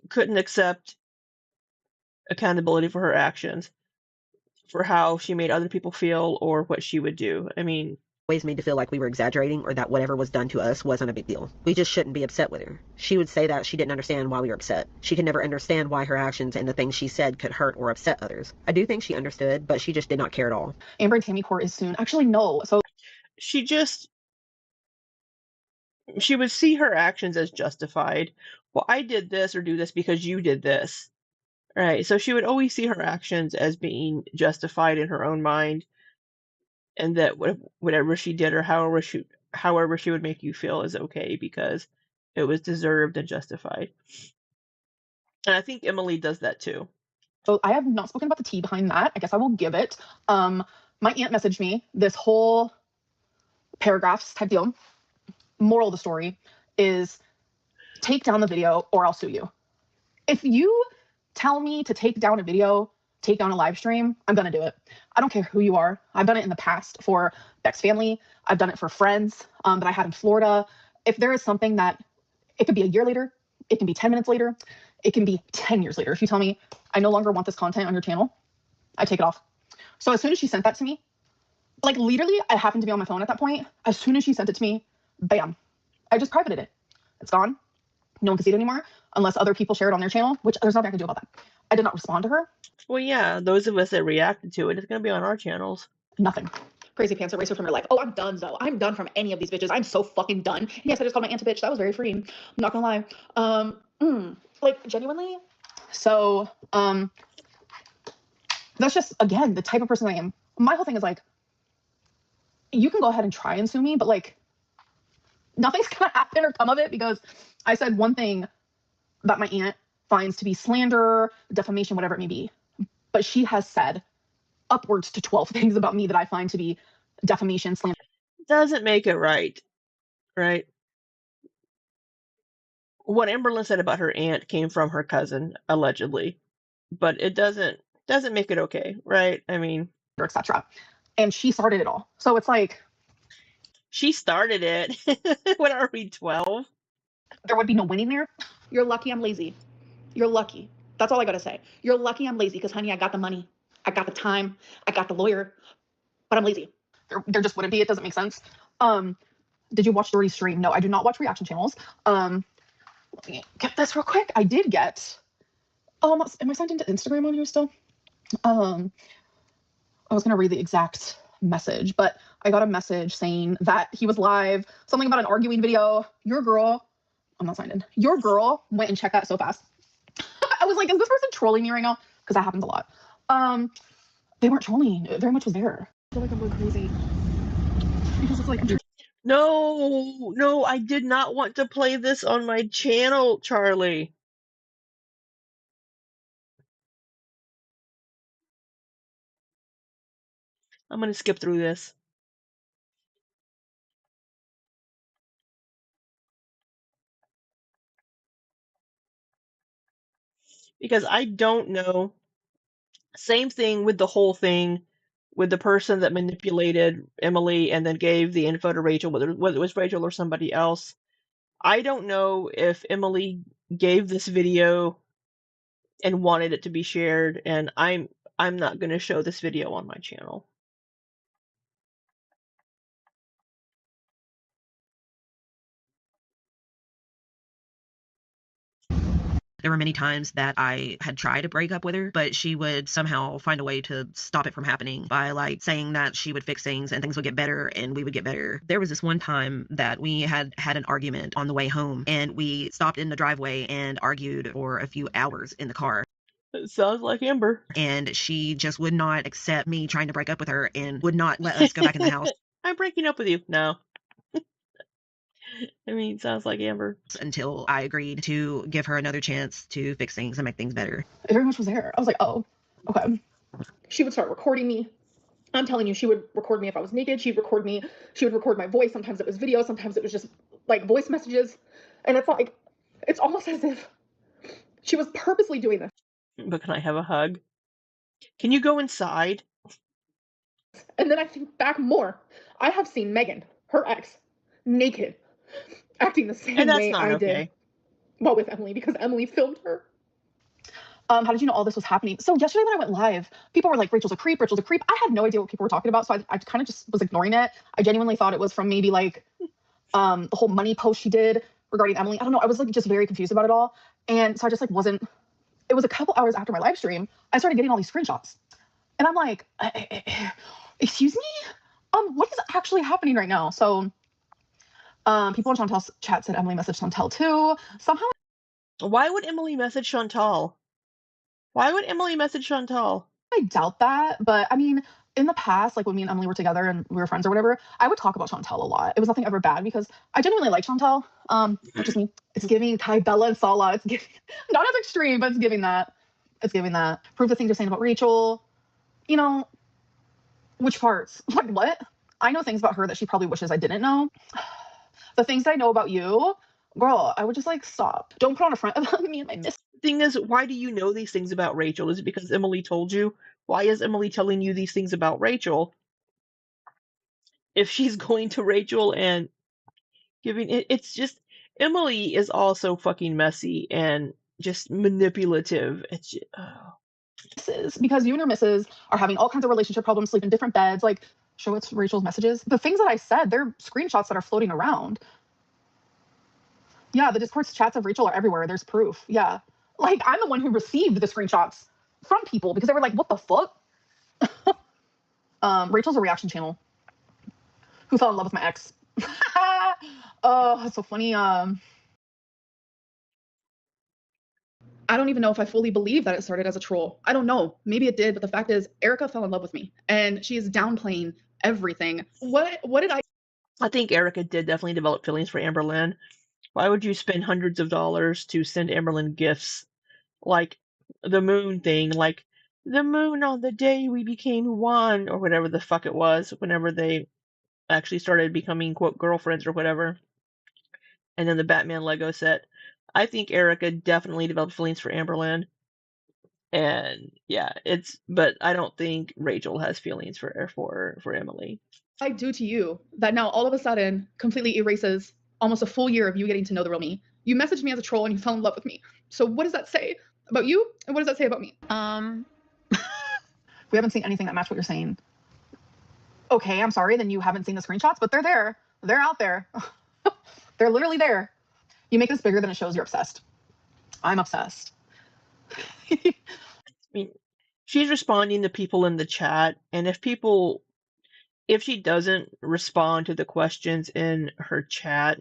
couldn't accept accountability for her actions, for how she made other people feel or what she would do. I mean, always made to feel like we were exaggerating or that whatever was done to us wasn't a big deal. We just shouldn't be upset with her. She would say that she didn't understand why we were upset. She could never understand why her actions and the things she said could hurt or upset others. I do think she understood, but she just did not care at all. Amber and Tammy court is soon. Actually, no. So she would see her actions as justified. Well, I did this or do this because you did this. Right. So she would always see her actions as being justified in her own mind, and that whatever she did or however she would make you feel is okay because it was deserved and justified. And I think Emily does that too. So I have not spoken about the tea behind that. I guess I will give it. My aunt messaged me this whole paragraphs type deal. Moral of the story is take down the video or I'll sue you. If you tell me to take down a video, take down a live stream, I'm going to do it. I don't care who you are. I've done it in the past for Beck's family. I've done it for friends that I had in Florida. If there is something that, it could be a year later, it can be 10 minutes later, it can be 10 years later. If you tell me, I no longer want this content on your channel, I take it off. So as soon as she sent that to me, like literally, I happened to be on my phone at that point. As soon as she sent it to me, bam, I just privated it. It's gone. No one can see it anymore unless other people share it on their channel, which there's nothing I can do about that. I did not respond to her. Well, yeah, those of us that reacted to it, it's going to be on our channels. Nothing. Crazy pants eraser from her life. Oh, I'm done, though. I'm done from any of these bitches. I'm so fucking done. Yes, I just called my aunt a bitch. That was very freeing. I'm not gonna lie. Like, genuinely. So, that's just, again, the type of person I am. My whole thing is like, you can go ahead and try and sue me, but like, nothing's gonna happen or come of it because I said one thing that my aunt finds to be slander, defamation, whatever it may be. But she has said upwards to 12 things about me that I find to be defamation, slander. Doesn't make it right. right? What Amberlynn said about her aunt came from her cousin, allegedly, but it doesn't make it okay, right? I mean, etc. And she started it all. So it's like she started it. What are we, 12? there would be no winning there. You're lucky I'm lazy. You're lucky. That's all I gotta say. You're lucky I'm lazy because, honey, I got the money. I got the time. I got the lawyer. But I'm lazy. There just wouldn't be. It doesn't make sense. Did you watch Dory's stream? No, I do not watch reaction channels. Let me get this real quick. I did get. Am I signed into Instagram on here still? I was gonna read the exact message, but I got a message saying that he was live. Something about an arguing video. Your girl. I'm not signed in. Your girl went and checked that so fast. I was like, is this person trolling me right now? Because that happens a lot. They weren't trolling. It very much was there. I feel like I'm going crazy. Because it's like, No, I did not want to play this on my channel, Charlie. I'm going to skip through this. Because I don't know. Same thing with the whole thing with the person that manipulated Emily and then gave the info to Rachel, whether it was Rachel or somebody else. I don't know if Emily gave this video and wanted it to be shared, and I'm not going to show this video on my channel. There were many times that I had tried to break up with her, but she would somehow find a way to stop it from happening by like saying that she would fix things and things would get better and we would get better. There was this one time that we had an argument on the way home and we stopped in the driveway and argued for a few hours in the car. It sounds like Amber. And she just would not accept me trying to break up with her and would not let us go back in the house. I'm breaking up with you. No. I mean, sounds like Amber. Until I agreed to give her another chance to fix things and make things better. it very much was there. I was like, oh, okay. She would start recording me. I'm telling you, she would record me if I was naked. She'd record me. She would record my voice. Sometimes it was video. Sometimes it was just like voice messages. And it's like, it's almost as if she was purposely doing this. But can I have a hug? Can you go inside? And then I think back more. I have seen Megan, her ex, naked, acting the same And that's way not I okay. did. Well, with Emily, because Emily filmed her. How did you know all this was happening? So yesterday when I went live, people were like, Rachel's a creep, Rachel's a creep. I had no idea what people were talking about, so I kind of just was ignoring it. I genuinely thought it was from maybe like the whole money post she did regarding Emily. I don't know. I was like just very confused about it all. And so I just like wasn't, it was a couple hours after my live stream, I started getting all these screenshots. And I'm like, excuse me? What is actually happening right now? So people in Chantal's chat said Emily messaged Chantal too. Somehow. Why would Emily message Chantal? Why would Emily message Chantal? I doubt that, but I mean, in the past, like when me and Emily were together and we were friends or whatever, I would talk about Chantal a lot. It was nothing ever bad because I genuinely like Chantal. Which is me. It's giving Ty, Bella, and Sala. It's giving, not as extreme, but it's giving that. It's giving that. Prove the things you're saying about Rachel. You know, which parts? Like what? I know things about her that she probably wishes I didn't know. The things that I know about you, girl, I would just like stop. Don't put on a front about me and my miss. Thing is, why do you know these things about Rachel? Is it because Emily told you? Why is Emily telling you these things about Rachel? If she's going to Rachel and giving it, it's just, Emily is also fucking messy and just manipulative. It's just, Because you and your missus are having all kinds of relationship problems, sleep in different beds. Like, show it's Rachel's messages. The things that I said, they're screenshots that are floating around. Yeah, the Discord's chats of Rachel are everywhere. There's proof. Yeah. Like, I'm the one who received the screenshots from people because they were like, what the fuck? Rachel's a reaction channel. Who fell in love with my ex? Oh, that's so funny. I don't even know if I fully believe that it started as a troll. I don't know. Maybe it did, but the fact is, Erica fell in love with me, and she is downplaying everything. What did I think Erica did definitely develop feelings for Amberlynn. Why would you spend hundreds of dollars to send Amberlynn gifts? Like the moon thing, like the moon on the day we became one, or whatever the fuck it was, whenever they actually started becoming, quote, girlfriends or whatever. And then the Batman Lego set. I think Erica definitely developed feelings for Amberlynn. And yeah, but I don't think Rachel has feelings for Emily. I do to you that now all of a sudden completely erases almost a full year of you getting to know the real me. You messaged me as a troll and you fell in love with me. So what does that say about you and what does that say about me? We haven't seen anything that match what you're saying. Okay, I'm sorry, then you haven't seen the screenshots, but they're there. They're out there. They're literally there. You make this bigger than it shows. You're obsessed. I'm obsessed. I mean, she's responding to people in the chat, and if she doesn't respond to the questions in her chat,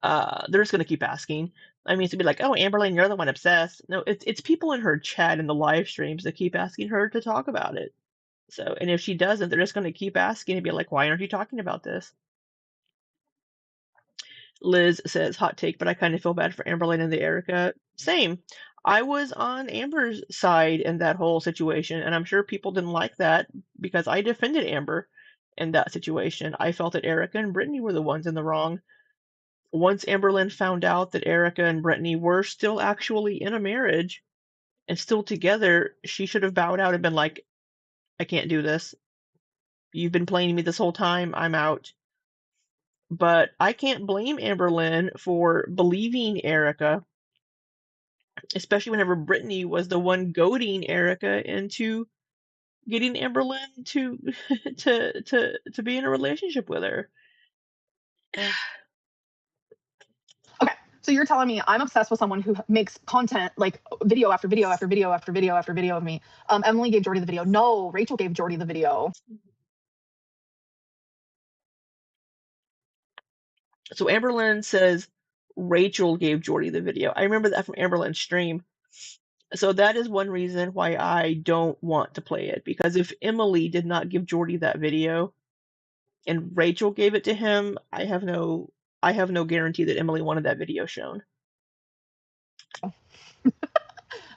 they're just gonna keep asking. I mean, to be like, "Oh, Amberlynn, you're the one obsessed." No, it's people in her chat in the live streams that keep asking her to talk about it. So, and if she doesn't, they're just gonna keep asking and be like, "Why aren't you talking about this?" Liz says, "Hot take, but I kind of feel bad for Amberlynn and the Erica." Same. I was on Amber's side in that whole situation, and I'm sure people didn't like that because I defended Amber in that situation. I felt that Erica and Brittany were the ones in the wrong. Once Amberlynn found out that Erica and Brittany were still actually in a marriage and still together, she should have bowed out and been like, "I can't do this. You've been playing me this whole time. I'm out." But I can't blame Amberlynn for believing Erica, especially whenever Brittany was the one goading Erica into getting Amberlynn to to be in a relationship with her. Okay, so you're telling me I'm obsessed with someone who makes content like video after video after video after video after video of me. Emily gave Jordy the video. No, Rachel gave Jordy the video. So Amberlynn says Rachel gave Jordy the video. I remember that from Amberlynn's stream. So that is one reason why I don't want to play it, because if Emily did not give Jordy that video and Rachel gave it to him, I have no guarantee that Emily wanted that video shown.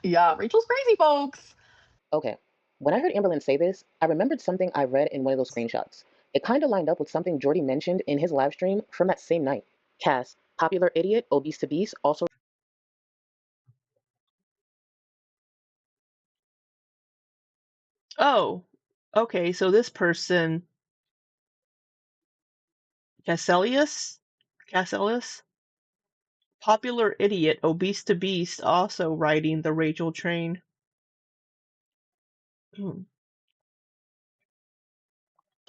Yeah, Rachel's crazy, folks. Okay, when I heard Amberlynn say this, I remembered something I read in one of those screenshots. It kind of lined up with something Jordy mentioned in his live stream from that same night. Cass, popular idiot, obese to beast, also Oh, okay, so this person, Casselius, popular idiot, obese to beast, also riding the Rachel train.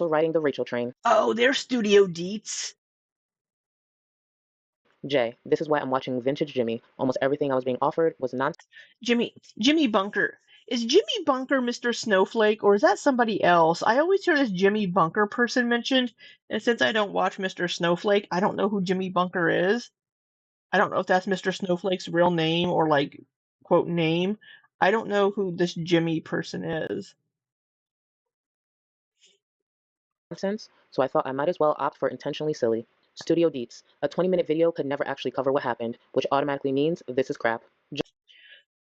riding the Rachel train. Oh, there's Studio Deets. Jay, this is why I'm watching Vintage Jimmy. Almost everything I was being offered was nonsense. Jimmy Bunker. Is Jimmy Bunker Mr. Snowflake, or is that somebody else? I always hear this Jimmy Bunker person mentioned, and since I don't watch Mr. Snowflake, I don't know who Jimmy Bunker is. I don't know if that's Mr. Snowflake's real name or, like, quote, name. I don't know who this Jimmy person is. So I thought I might as well opt for intentionally silly. Studio Deets. A 20-minute video could never actually cover what happened, which automatically means this is crap.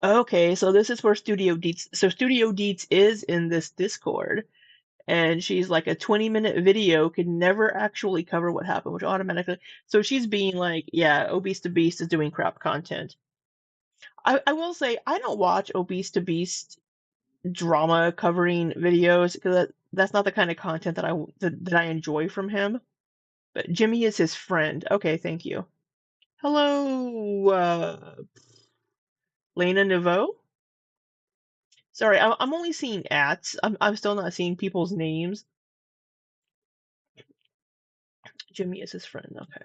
Okay, so this is where Studio Deets. So Studio Deets is in this Discord, and she's like, a 20-minute video could never actually cover what happened, which automatically. So she's being like, yeah, Obese to Beast is doing crap content. I will say I don't watch Obese to Beast drama covering videos because that's not the kind of content that I enjoy from him. But Jimmy is his friend. Okay, thank you. Hello, Lena Nouveau. Sorry, I'm only seeing ats. I'm still not seeing people's names. Jimmy is his friend. Okay.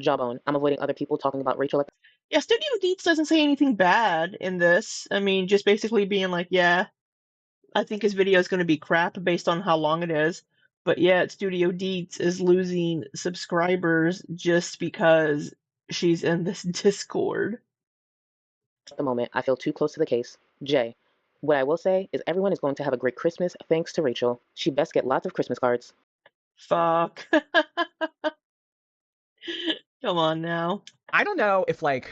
Jawbone. I'm avoiding other people talking about Rachel. Yeah, Studio Deets doesn't say anything bad in this. I mean, just basically being like, yeah, I think his video is going to be crap based on how long it is. But yet, Studio Deets is losing subscribers just because she's in this Discord. At the moment, I feel too close to the case. Jay, what I will say is everyone is going to have a great Christmas thanks to Rachel. She best get lots of Christmas cards. Fuck. Come on now. I don't know if, like,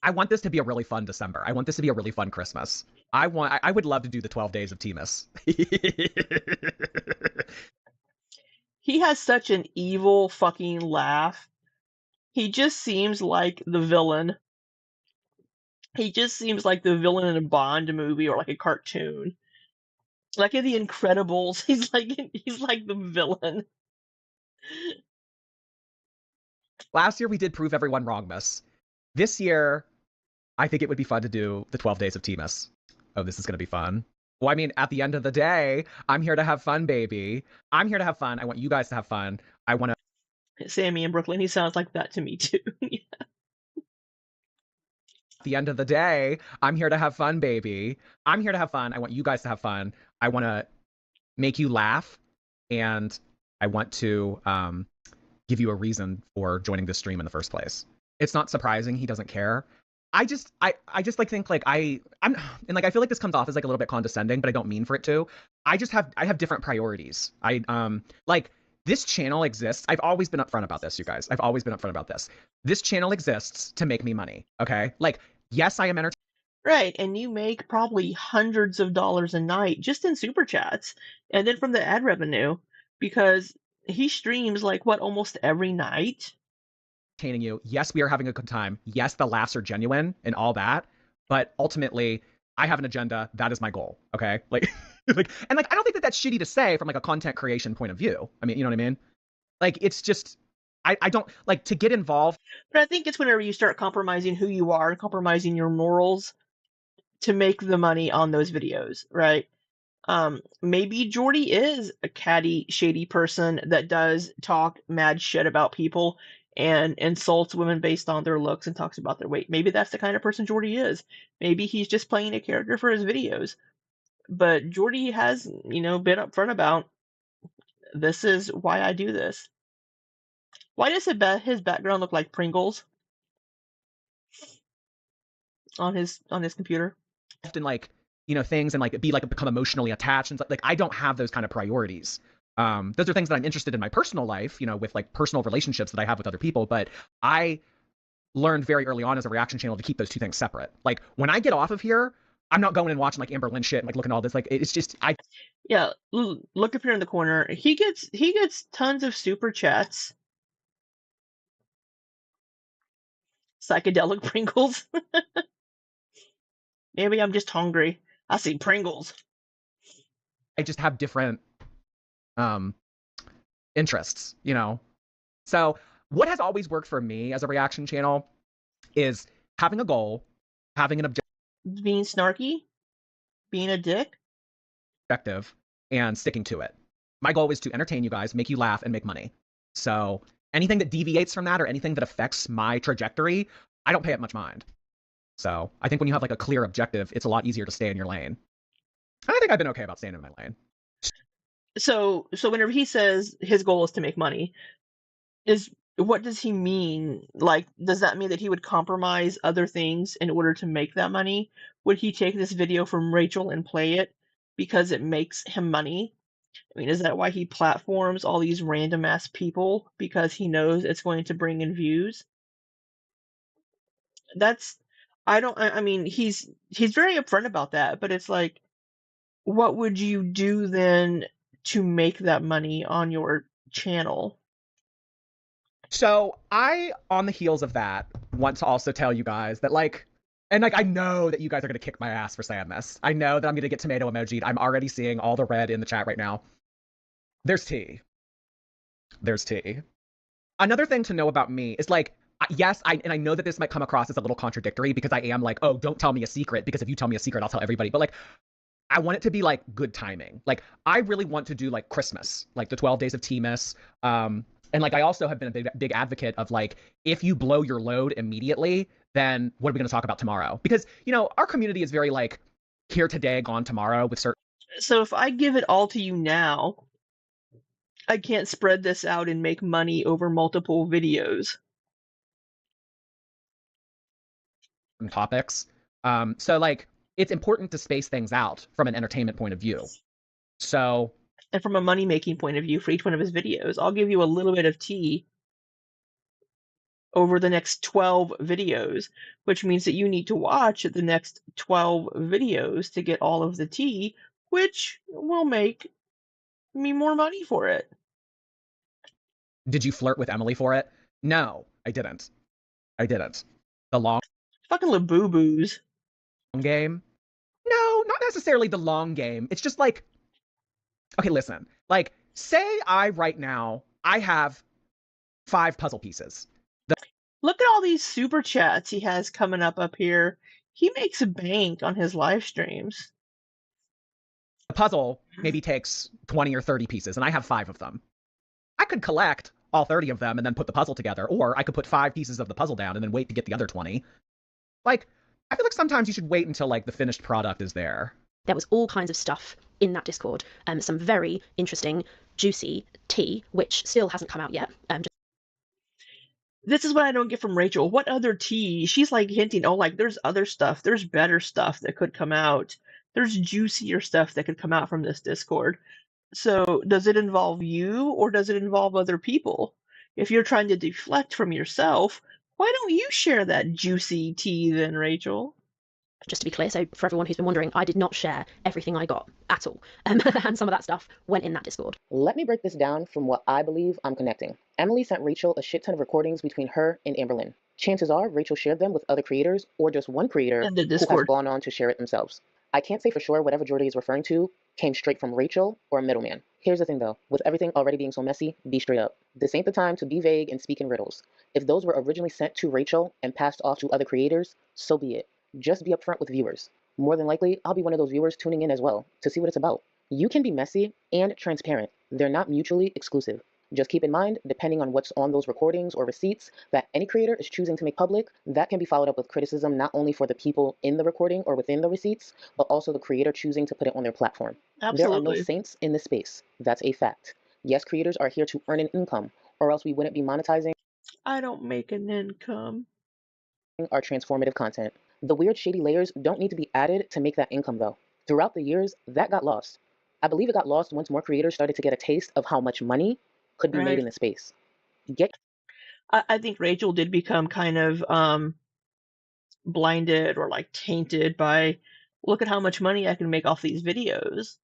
I want this to be a really fun December. I want this to be a really fun Christmas. I would love to do the 12 days of Temus. He has such an evil fucking laugh. He just seems like the villain. He just seems like the villain in a Bond movie or like a cartoon. Like in The Incredibles, he's like the villain. Last year we did prove everyone wrong, miss. This year, I think it would be fun to do the 12 days of Temus. Oh, this is going to be fun. Well, I mean, at the end of the day, I'm here to have fun, baby. I'm here to have fun. I want you guys to have fun. I want to... Sammy in Brooklyn, he sounds like that to me too. Yeah. At the end of the day, I'm here to have fun, baby. I'm here to have fun. I want you guys to have fun. I want to make you laugh, and I want to give you a reason for joining this stream in the first place. It's not surprising he doesn't care. I just like think like I'm and like I feel like this comes off as like a little bit condescending, but I don't mean for it to. I have different priorities. Like this channel exists. I've always been upfront about this, you guys. I've always been upfront about this. This channel exists to make me money. Okay? Like, yes, I am entertaining. Right, and you make probably hundreds of dollars a night just in super chats, and then from the ad revenue, because he streams like what almost every night. You. Yes, we are having a good time. Yes, the laughs are genuine and all that, but ultimately, I have an agenda. That is my goal. Okay, like, I don't think that that's shitty to say from like a content creation point of view. I mean, you know what I mean? Like, it's just, I don't like to get involved. But I think it's whenever you start compromising who you are and compromising your morals to make the money on those videos, right? Maybe Jordy is a catty, shady person that does talk mad shit about people and insults women based on their looks and talks about their weight. Maybe that's the kind of person Jordy is. Maybe he's just playing a character for his videos. But Jordy has, been upfront about, this is why I do this. Why does his background look like Pringles on his computer? Often like, things and like become emotionally attached and like I don't have those kind of priorities. Those are things that I'm interested in my personal life, with like personal relationships that I have with other people. But I learned very early on as a reaction channel to keep those two things separate. Like when I get off of here, I'm not going and watching like Amber Lynn shit and like looking at all this. Like it's just Yeah, look up here in the corner. He gets tons of super chats. Psychedelic Pringles. Maybe I'm just hungry. I see Pringles. I just have different interests, So what has always worked for me as a reaction channel is having a goal, having an being snarky, being a dick, objective, and sticking to it. My goal is to entertain you guys, make you laugh, and make money. So anything that deviates from that or anything that affects my trajectory, I don't pay it much mind. So I think when you have like a clear objective, it's a lot easier to stay in your lane. I think I've been okay about staying in my lane. So whenever he says his goal is to make money, what does he mean? Like, does that mean that he would compromise other things in order to make that money? Would he take this video from Rachel and play it because it makes him money? I mean, is that why he platforms all these random ass people? Because he knows it's going to bring in views? I mean, he's very upfront about that, but it's like, what would you do then to make that money on your channel? So I, on the heels of that, want to also tell you guys that I know that you guys are going to kick my ass for saying this. I know that I'm going to get tomato emoji'd. I'm already seeing all the red in the chat right now. There's tea. There's tea. Another thing to know about me is yes, I know that this might come across as a little contradictory because I am like, oh, don't tell me a secret because if you tell me a secret, I'll tell everybody. But I want it to be good timing. I really want to do Christmas, the 12 days of Temus. And I also have been a big advocate of if you blow your load immediately, then what are we going to talk about tomorrow? Because, our community is very here today, gone tomorrow with certain. So if I give it all to you now, I can't spread this out and make money over multiple videos. Topics. So it's important to space things out from an entertainment point of view. So. And from a money-making point of view for each one of his videos, I'll give you a little bit of tea over the next 12 videos, which means that you need to watch the next 12 videos to get all of the tea, which will make me more money for it. Did you flirt with Emily for it? No, I didn't. The long Fucking Labubu's. game? No, not necessarily the long game. It's just like, okay, listen. Like, say right now, I have 5 puzzle pieces. Look at all these super chats he has coming up here. He makes a bank on his live streams. The puzzle maybe takes 20 or 30 pieces, and I have 5 of them. I could collect all 30 of them and then put the puzzle together, or I could put 5 pieces of the puzzle down and then wait to get the other 20. Like, I feel like sometimes you should wait until, like, the finished product is there. There was all kinds of stuff in that Discord. Some very interesting, juicy tea, which still hasn't come out yet. This is what I don't get from Rachel. What other tea? She's like hinting, oh, like there's other stuff. There's better stuff that could come out. There's juicier stuff that could come out from this Discord. So does it involve you or does it involve other people? If you're trying to deflect from yourself, why don't you share that juicy tea then, Rachel? Just to be clear, so for everyone who's been wondering, I did not share everything I got at all. And some of that stuff went in that Discord. Let me break this down from what I believe I'm connecting. Emily sent Rachel a shit ton of recordings between her and Amberlynn. Chances are Rachel shared them with other creators or just one creator In the who has Discord. gone on to share it themselves. I can't say for sure whatever Jordy is referring to came straight from Rachel or a middleman. Here's the thing though, with everything already being so messy, be straight up. This ain't the time to be vague and speak in riddles. If those were originally sent to Rachel and passed off to other creators, so be it. Just be upfront with viewers. More than likely, I'll be one of those viewers tuning in as well to see what it's about. You can be messy and transparent. They're not mutually exclusive. Just keep in mind, depending on what's on those recordings or receipts that any creator is choosing to make public, that can be followed up with criticism not only for the people in the recording or within the receipts, but also the creator choosing to put it on their platform. There are no Absolutely. saints in this space. That's a fact. Yes, creators are here to earn an income, or else we wouldn't be monetizing I don't make an income. our transformative content. The weird shady layers don't need to be added to make that income though. Throughout the years, that got lost. I believe it got lost once more creators started to get a taste of how much money could be made Right. in the space. Get I think Rachel did become kind of blinded or like tainted by, look at how much money I can make off these videos.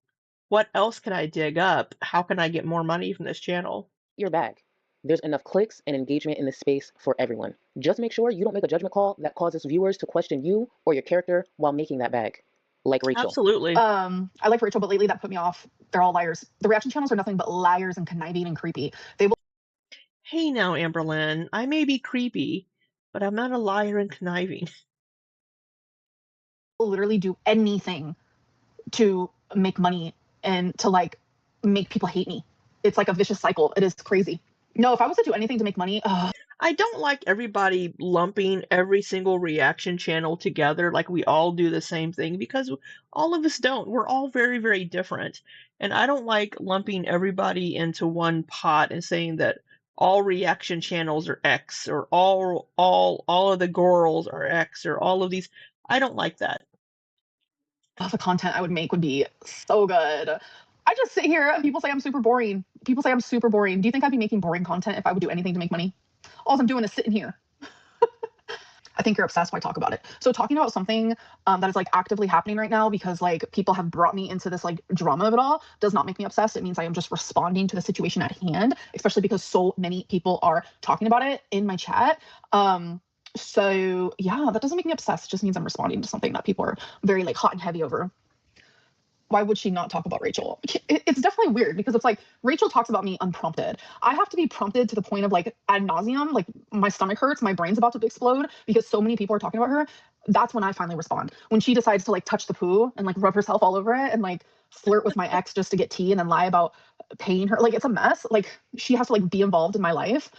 What else can I dig up? How can I get more money from this channel? your bag. There's enough clicks and engagement in this space for everyone. Just make sure you don't make a judgment call that causes viewers to question you or your character while making that bag. Like Rachel. Absolutely. I like Rachel, but lately that put me off. They're all liars. The reaction channels are nothing but liars and conniving and creepy. They will Hey now, Amberlynn, I may be creepy, but I'm not a liar and conniving. literally do anything to make money and to like make people hate me. It's like a vicious cycle. It is crazy. No, if I was to do anything to make money, I don't like everybody lumping every single reaction channel together like we all do the same thing, because all of us don't. We're all very, very different. And I don't like lumping everybody into one pot and saying that all reaction channels are X, or all of the girls are X, or all of these. I don't like that. the content I would make would be so good. I just sit here and people say I'm super boring. People say I'm super boring. Do you think I'd be making boring content if I would do anything to make money? All I'm doing is sitting here. I think you're obsessed when I talk about it. So talking about something that is like actively happening right now because like people have brought me into this like drama of it all does not make me obsessed. It means I am just responding to the situation at hand, especially because so many people are talking about it in my chat. So yeah, that doesn't make me obsessed. It just means I'm responding to something that people are very like hot and heavy over. Why would she not talk about Rachel? It's definitely weird because it's like Rachel talks about me unprompted. I have to be prompted to the point of like ad nauseum, like my stomach hurts, my brain's about to explode because so many people are talking about her. That's when I finally respond. When she decides to like touch the poo and like rub herself all over it and like flirt with my ex just to get tea and then lie about paying her. Like it's a mess. Like she has to like be involved in my life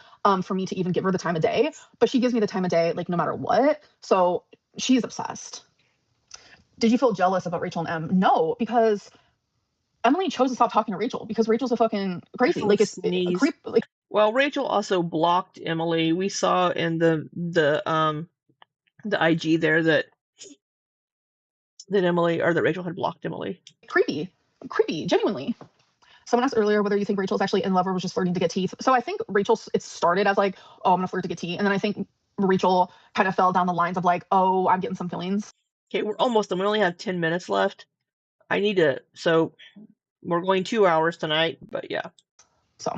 for me to even give her the time of day. But she gives me the time of day like no matter what. So she's obsessed. Did you feel jealous about Rachel and Em? No, because Emily chose to stop talking to Rachel because Rachel's a fucking crazy. Like it's a creep. Like Well, Rachel also blocked Emily. We saw in the IG there that Emily, or that Rachel had blocked Emily. creepy, genuinely. Someone asked earlier whether you think Rachel's actually in love or was just flirting to get teeth. So I think it started as like, oh, I'm gonna flirt to get tea. And then I think Rachel kind of fell down the lines of like, oh, I'm getting some feelings. Okay, we're almost done. We only have 10 minutes left. So we're going 2 hours tonight, but yeah. So,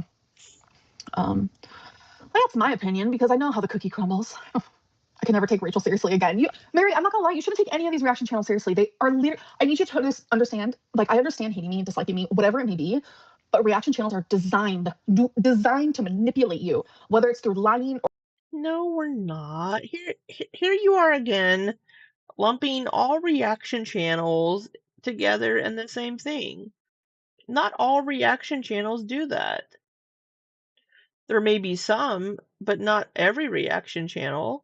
that's my opinion because I know how the cookie crumbles. I can never take Rachel seriously again. Mary, I'm not gonna lie, you shouldn't take any of these reaction channels seriously. They are I need you to understand, like, I understand hating me and disliking me, whatever it may be, but reaction channels are designed to manipulate you, whether it's through lying or... No, we're not. Here you are again, lumping all reaction channels together in the same thing. Not all reaction channels do that. There may be some, but not every reaction channel.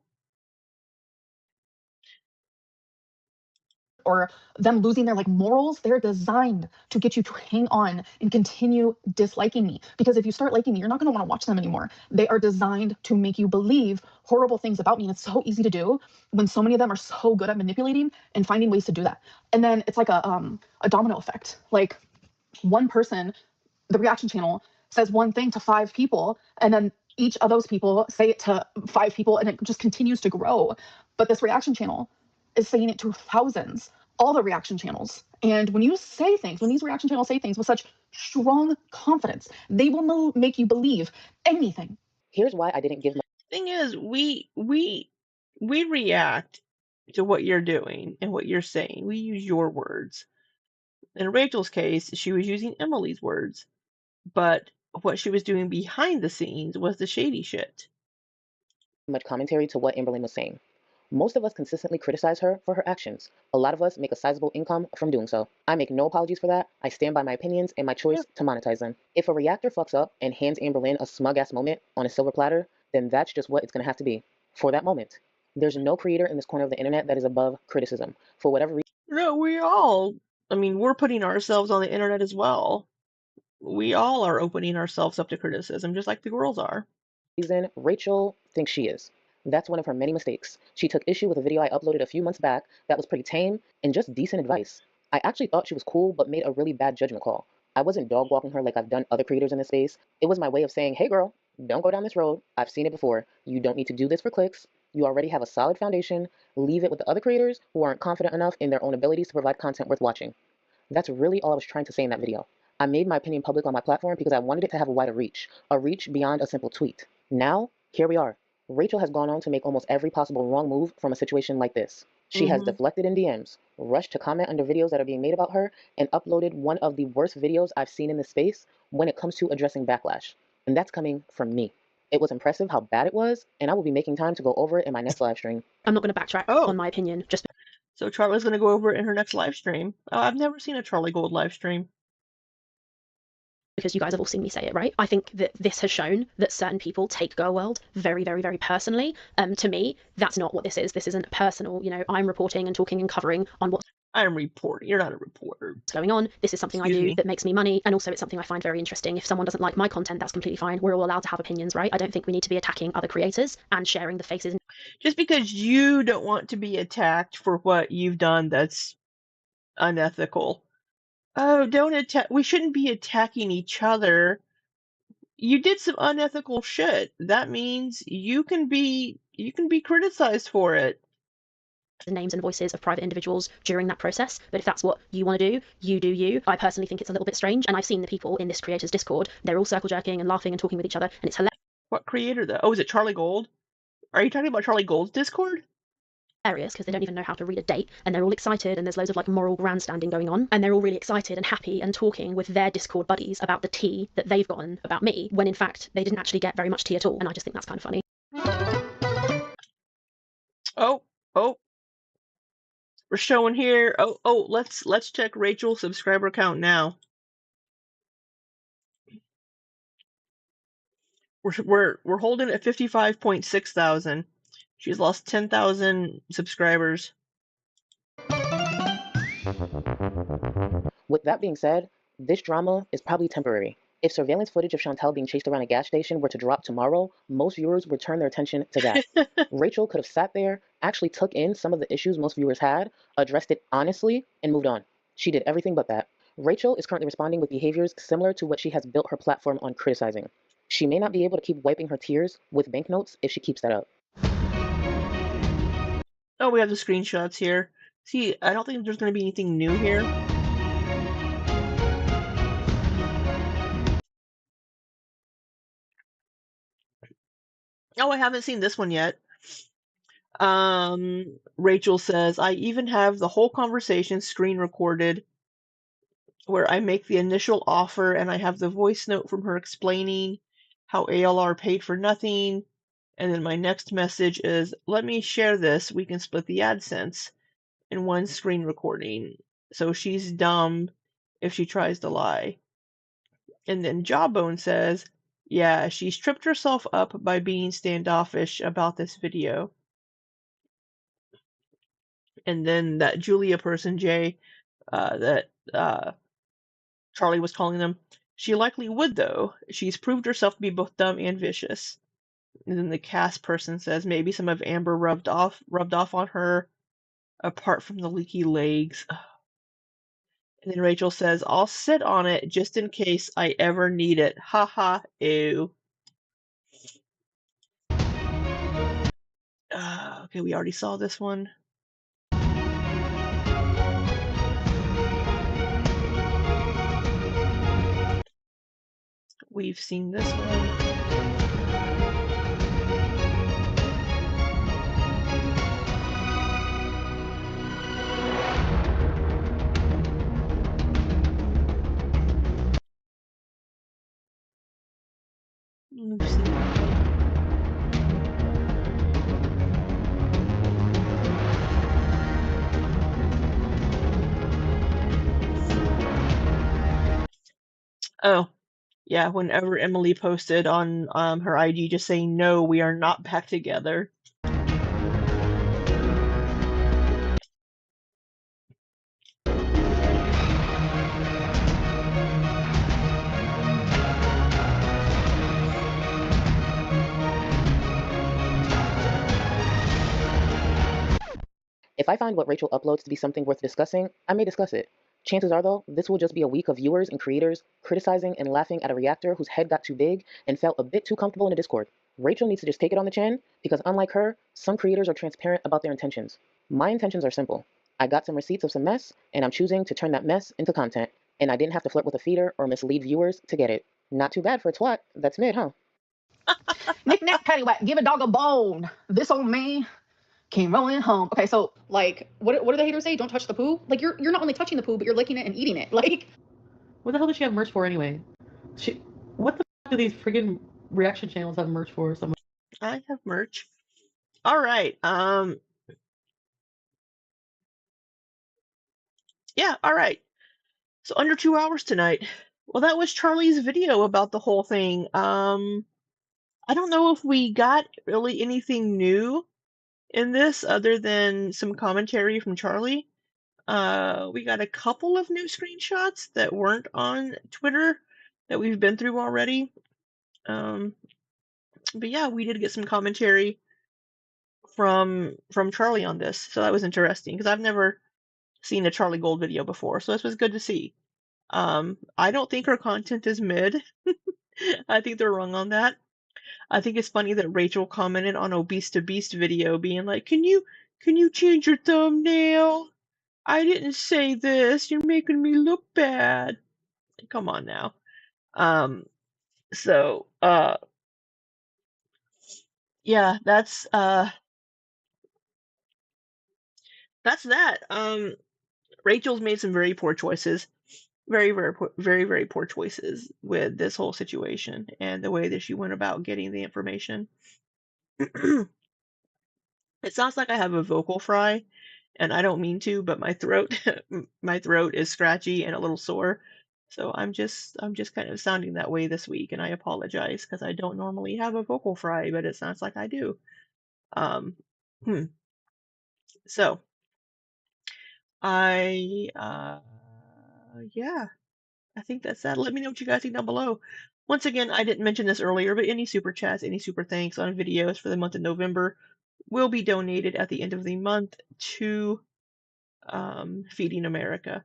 Or them losing their like morals. They're designed to get you to hang on and continue disliking me, because if you start liking me, you're not going to want to watch them anymore. They are designed to make you believe horrible things about me, and it's so easy to do when so many of them are so good at manipulating and finding ways to do that. And then it's like a domino effect. Like, one person, the reaction channel, says one thing to 5 people, and then each of those people say it to 5 people, and it just continues to grow. But this reaction channel is saying it to thousands, all the reaction channels. And when these reaction channels say things with such strong confidence, they will make you believe anything. Here's why I didn't give my... Thing is, we react to what you're doing and what you're saying. We use your words. In Rachel's case, she was using Emily's words, but what she was doing behind the scenes was the shady shit. Much commentary to what Amberlynn was saying. Most of us consistently criticize her for her actions. A lot of us make a sizable income from doing so. I make no apologies for that. I stand by my opinions and my choice to monetize them. If a reactor fucks up and hands Amberlynn a smug-ass moment on a silver platter, then that's just what it's going to have to be for that moment. There's no creator in this corner of the internet that is above criticism. For whatever reason... No, we're putting ourselves on the internet as well. We all are opening ourselves up to criticism, just like the girls are. Rachel thinks she is. That's one of her many mistakes. She took issue with a video I uploaded a few months back that was pretty tame and just decent advice. I actually thought she was cool, but made a really bad judgment call. I wasn't dog walking her like I've done other creators in this space. It was my way of saying, hey girl, don't go down this road. I've seen it before. You don't need to do this for clicks. You already have a solid foundation. Leave it with the other creators who aren't confident enough in their own abilities to provide content worth watching. That's really all I was trying to say in that video. I made my opinion public on my platform because I wanted it to have a wider reach, a reach beyond a simple tweet. Now, here we are. Rachel has gone on to make almost every possible wrong move from a situation like this. She has deflected in DMs, rushed to comment under videos that are being made about her, and uploaded one of the worst videos I've seen in this space when it comes to addressing backlash. And that's coming from me. It was impressive how bad it was, and I will be making time to go over it in my next live stream. I'm not going to backtrack on my opinion. So Charlie's going to go over it in her next live stream. I've never seen a Charlie Gold live stream. Because you guys have all seen me say it, right? I think that this has shown that certain people take Girl World very, very, very personally. To me, that's not what this is. This isn't personal. I'm reporting and talking and covering on what's... I'm reporting. You're not a reporter. Going on. This is something I do that makes me money, and also it's something I find very interesting. If someone doesn't like my content, that's completely fine. We're all allowed to have opinions, right? I don't think we need to be attacking other creators and sharing the faces. Just because you don't want to be attacked for what you've done that's unethical. Oh, don't attack. We shouldn't be attacking each other. You did some unethical shit. That means you can be criticized for it. The names and voices of private individuals during that process, but if that's what you want to do, you do you. I personally think it's a little bit strange, and I've seen the people in this creator's Discord, they're all circle jerking and laughing and talking with each other, and it's hilarious. What creator though? Oh, is it Charlie Gold? Are you talking about Charlie Gold's Discord? Because they don't even know how to read a date, and they're all excited, and there's loads of like moral grandstanding going on, and they're all really excited and happy and talking with their Discord buddies about the tea that they've gotten about me, when in fact they didn't actually get very much tea at all, and I just think that's kind of funny. Oh, we're showing here. Oh, let's check Rachel's subscriber count now. We're holding at 55.6 thousand. She's lost 10,000 subscribers. With that being said, this drama is probably temporary. If surveillance footage of Chantel being chased around a gas station were to drop tomorrow, most viewers would turn their attention to that. Rachel could have sat there, actually took in some of the issues most viewers had, addressed it honestly, and moved on. She did everything but that. Rachel is currently responding with behaviors similar to what she has built her platform on criticizing. She may not be able to keep wiping her tears with banknotes if she keeps that up. Oh, we have the screenshots here. See, I don't think there's going to be anything new here. Oh, I haven't seen this one yet. Rachel says, I even have the whole conversation screen recorded where I make the initial offer and I have the voice note from her explaining how ALR paid for nothing. And then my next message is, let me share this. We can split the AdSense in one screen recording. So she's dumb if she tries to lie. And then Jawbone says, yeah, she's tripped herself up by being standoffish about this video. And then that Julia person, Jay, that Charlie was calling them, she likely would, though. She's proved herself to be both dumb and vicious. And then the cast person says maybe some of Amber rubbed off on her, apart from the leaky legs. And then Rachel says, I'll sit on it just in case I ever need it. Haha, ew. Okay, we already saw this one. We've seen this one. We've seen that one. Oh, yeah, whenever Emily posted on her IG just saying, no, we are not back together. If I find what Rachel uploads to be something worth discussing, I may discuss it. Chances are, though, this will just be a week of viewers and creators criticizing and laughing at a reactor whose head got too big and felt a bit too comfortable in a Discord. Rachel needs to just take it on the chin because, unlike her, some creators are transparent about their intentions. My intentions are simple. I got some receipts of some mess, and I'm choosing to turn that mess into content, and I didn't have to flirt with a feeder or mislead viewers to get it. Not too bad for a twat. That's mid, huh? Knick-knack, paddywhack, give a dog a bone. This old man came rolling home. Okay, so Like, what do the haters say? Don't touch the poo? Like, you're not only touching the poo, but you're licking it and eating it. Like, What the hell does she have merch for anyway? What the f do these friggin' reaction channels have merch for? So much? I have merch. All right. Yeah, all right. So under 2 hours tonight. Well, that was Charlie's video about the whole thing. I don't know if we got really anything new in this other than some commentary from Charlie. We got a couple of new screenshots that weren't on Twitter that we've been through already. But yeah, we did get some commentary from Charlie on this, so that was interesting because I've never seen a Charlie Gold video before, so this was good to see. I don't think her content is mid. I think they're wrong on that. I think it's funny that Rachel commented on Obese to Beast video being like, can you change your thumbnail? I didn't say this. You're making me look bad. Come on now. So yeah, that's that. Rachel's made some very poor choices. Very, very poor choices with this whole situation and the way that she went about getting the information. It sounds like I have a vocal fry, and I don't mean to, but my throat is scratchy and a little sore. So I'm just kind of sounding that way this week, and I apologize because I don't normally have a vocal fry, but it sounds like I do. So yeah, I think that's that. Let me know what you guys think down below. Once again, I didn't mention this earlier, but any super chats, any super thanks on videos for the month of November will be donated at the end of the month to Feeding America.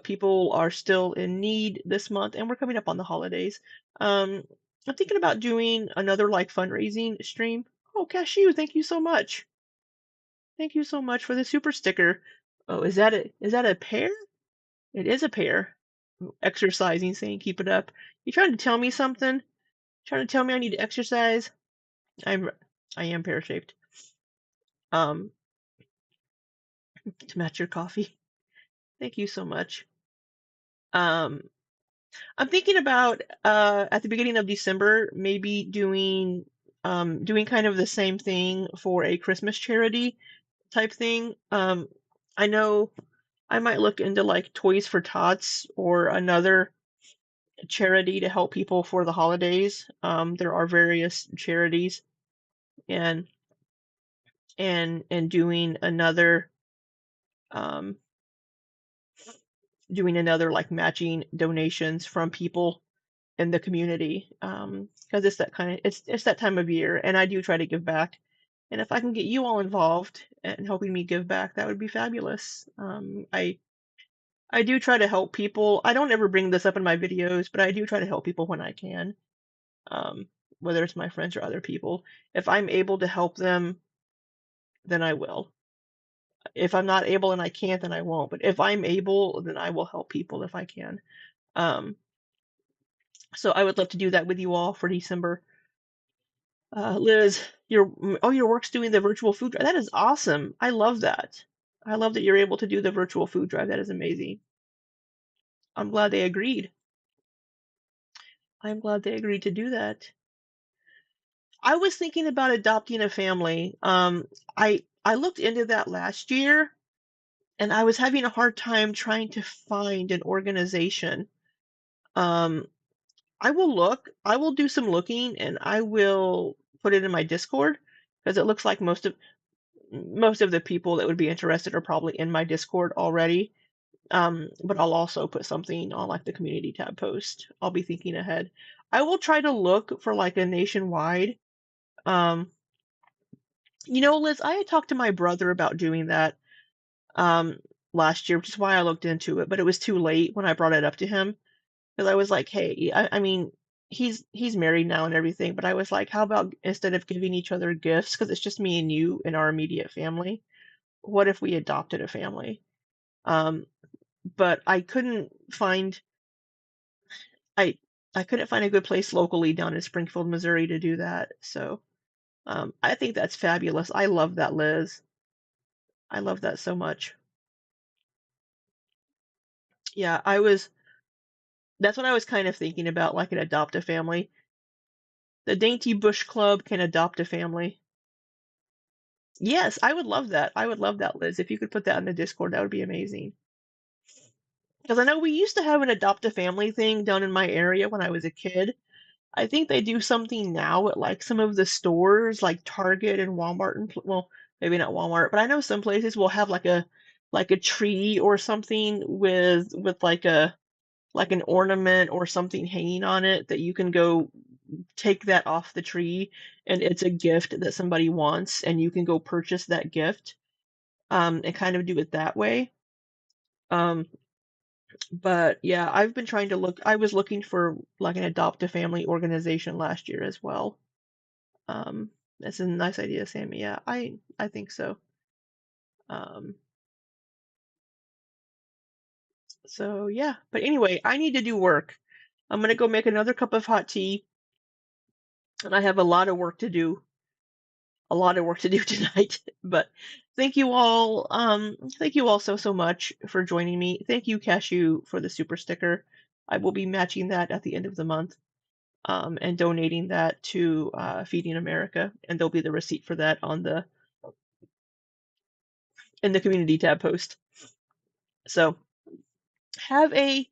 people are still in need this month, and we're coming up on the holidays. Um, I'm thinking about doing another like fundraising stream. Oh, Cashew, thank you so much. Thank you so much for the super sticker. Oh, is that a pear? It is a pear. Exercising, saying keep it up. You trying to tell me something? Trying to tell me I need to exercise? I am pear shaped. Um, to match your coffee. Thank you so much. Um, I'm thinking about at the beginning of December maybe doing kind of the same thing for a Christmas charity type thing. I know I might look into like Toys for Tots or another charity to help people for the holidays. There are various charities and and um doing another like matching donations from people in the community because it's that time of year, and I do try to give back, and if I can get you all involved and helping me give back, that would be fabulous. I do try to help people. I don't ever bring this up in my videos, but I do try to help people when I can, um, whether it's my friends or other people. If I'm able to help them, then I will. If I'm not able and I can't, then I won't. But if I'm able, then I will help people if I can. Um, so I would love to do that with you all for December. Liz, your work's doing the virtual food drive. That is awesome. I love that. I love that you're able to do the virtual food drive. That is amazing. I'm glad they agreed. I'm glad they agreed to do that. I was thinking about adopting a family. I looked into that last year, and I was having a hard time trying to find an organization. Um, I will do some looking, and I will put it in my Discord because it looks like most of the people that would be interested are probably in my Discord already. But I'll also put something on like the community tab post. I'll be thinking ahead. I will try to look for like a nationwide. Um, Liz, I had talked to my brother about doing that um last year, which is why I looked into it, but it was too late when I brought it up to him because I was like, hey, I mean, he's married now and everything, but I was like, how about instead of giving each other gifts, because it's just me and you and our immediate family, what if we adopted a family? Um, but I I couldn't find a good place locally down in Springfield, Missouri to do that. So I think that's fabulous. I love that, Liz. I love that so much. Yeah, that's what I was kind of thinking about, like an adopt a family. The Dainty Bush Club can adopt a family. Yes, I would love that. I would love that, Liz. If you could put that in the Discord, that would be amazing. Because I know we used to have an adopt a family thing down in my area when I was a kid. I think they do something now at like some of the stores, like Target and Walmart, and well, maybe not Walmart, but I know some places will have like a tree or something with like an ornament or something hanging on it that you can go take that off the tree, and it's a gift that somebody wants, and you can go purchase that gift and kind of do it that way. Um, but yeah, I've been trying to look. I was looking for like an adopt a family organization last year as well. That's a nice idea, Sammy. Yeah, I think so. Um, so yeah, but anyway, I need to do work. I'm gonna go make another cup of hot tea, and I have a lot of work to do. A lot of work to do tonight. But thank you all so much for joining me. Thank you, Cashew, for the super sticker. I will be matching that at the end of the month, and donating that to Feeding America, and there'll be the receipt for that in the community tab post. So have a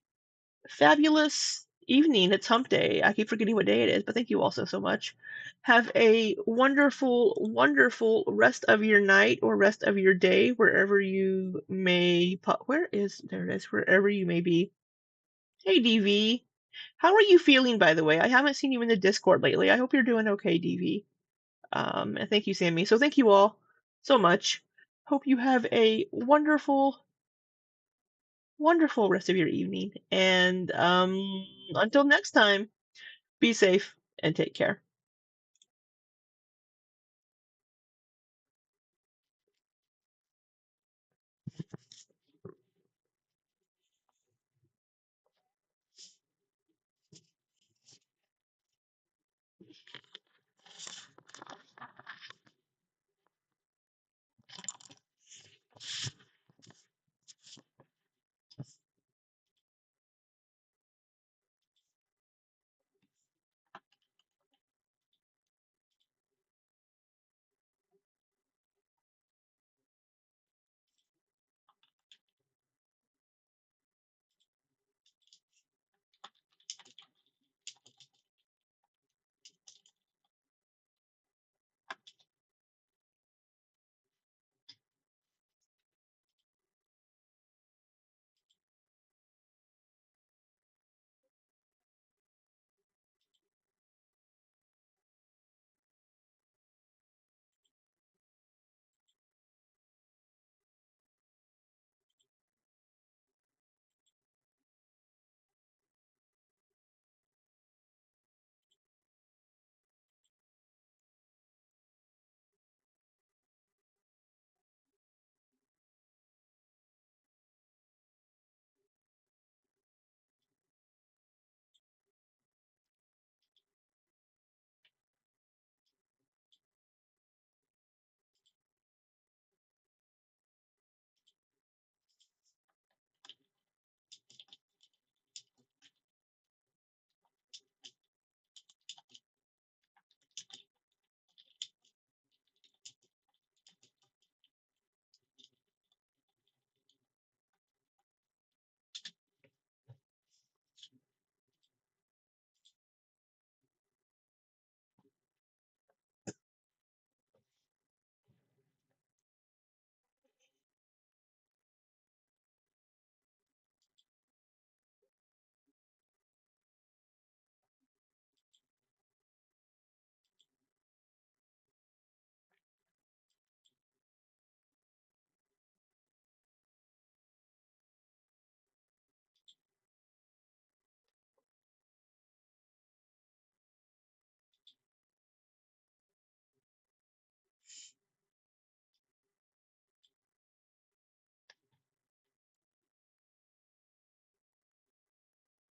fabulous evening. It's hump day. I keep forgetting what day it is, but thank you all so much. Have a wonderful, wonderful rest of your night or rest of your day, wherever you may there it is, wherever you may be. Hey, DV. How are you feeling, by the way? I haven't seen you in the Discord lately. I hope you're doing okay, DV. And thank you, Sammy. So thank you all so much. Hope you have a wonderful wonderful rest of your evening. And until next time, be safe and take care.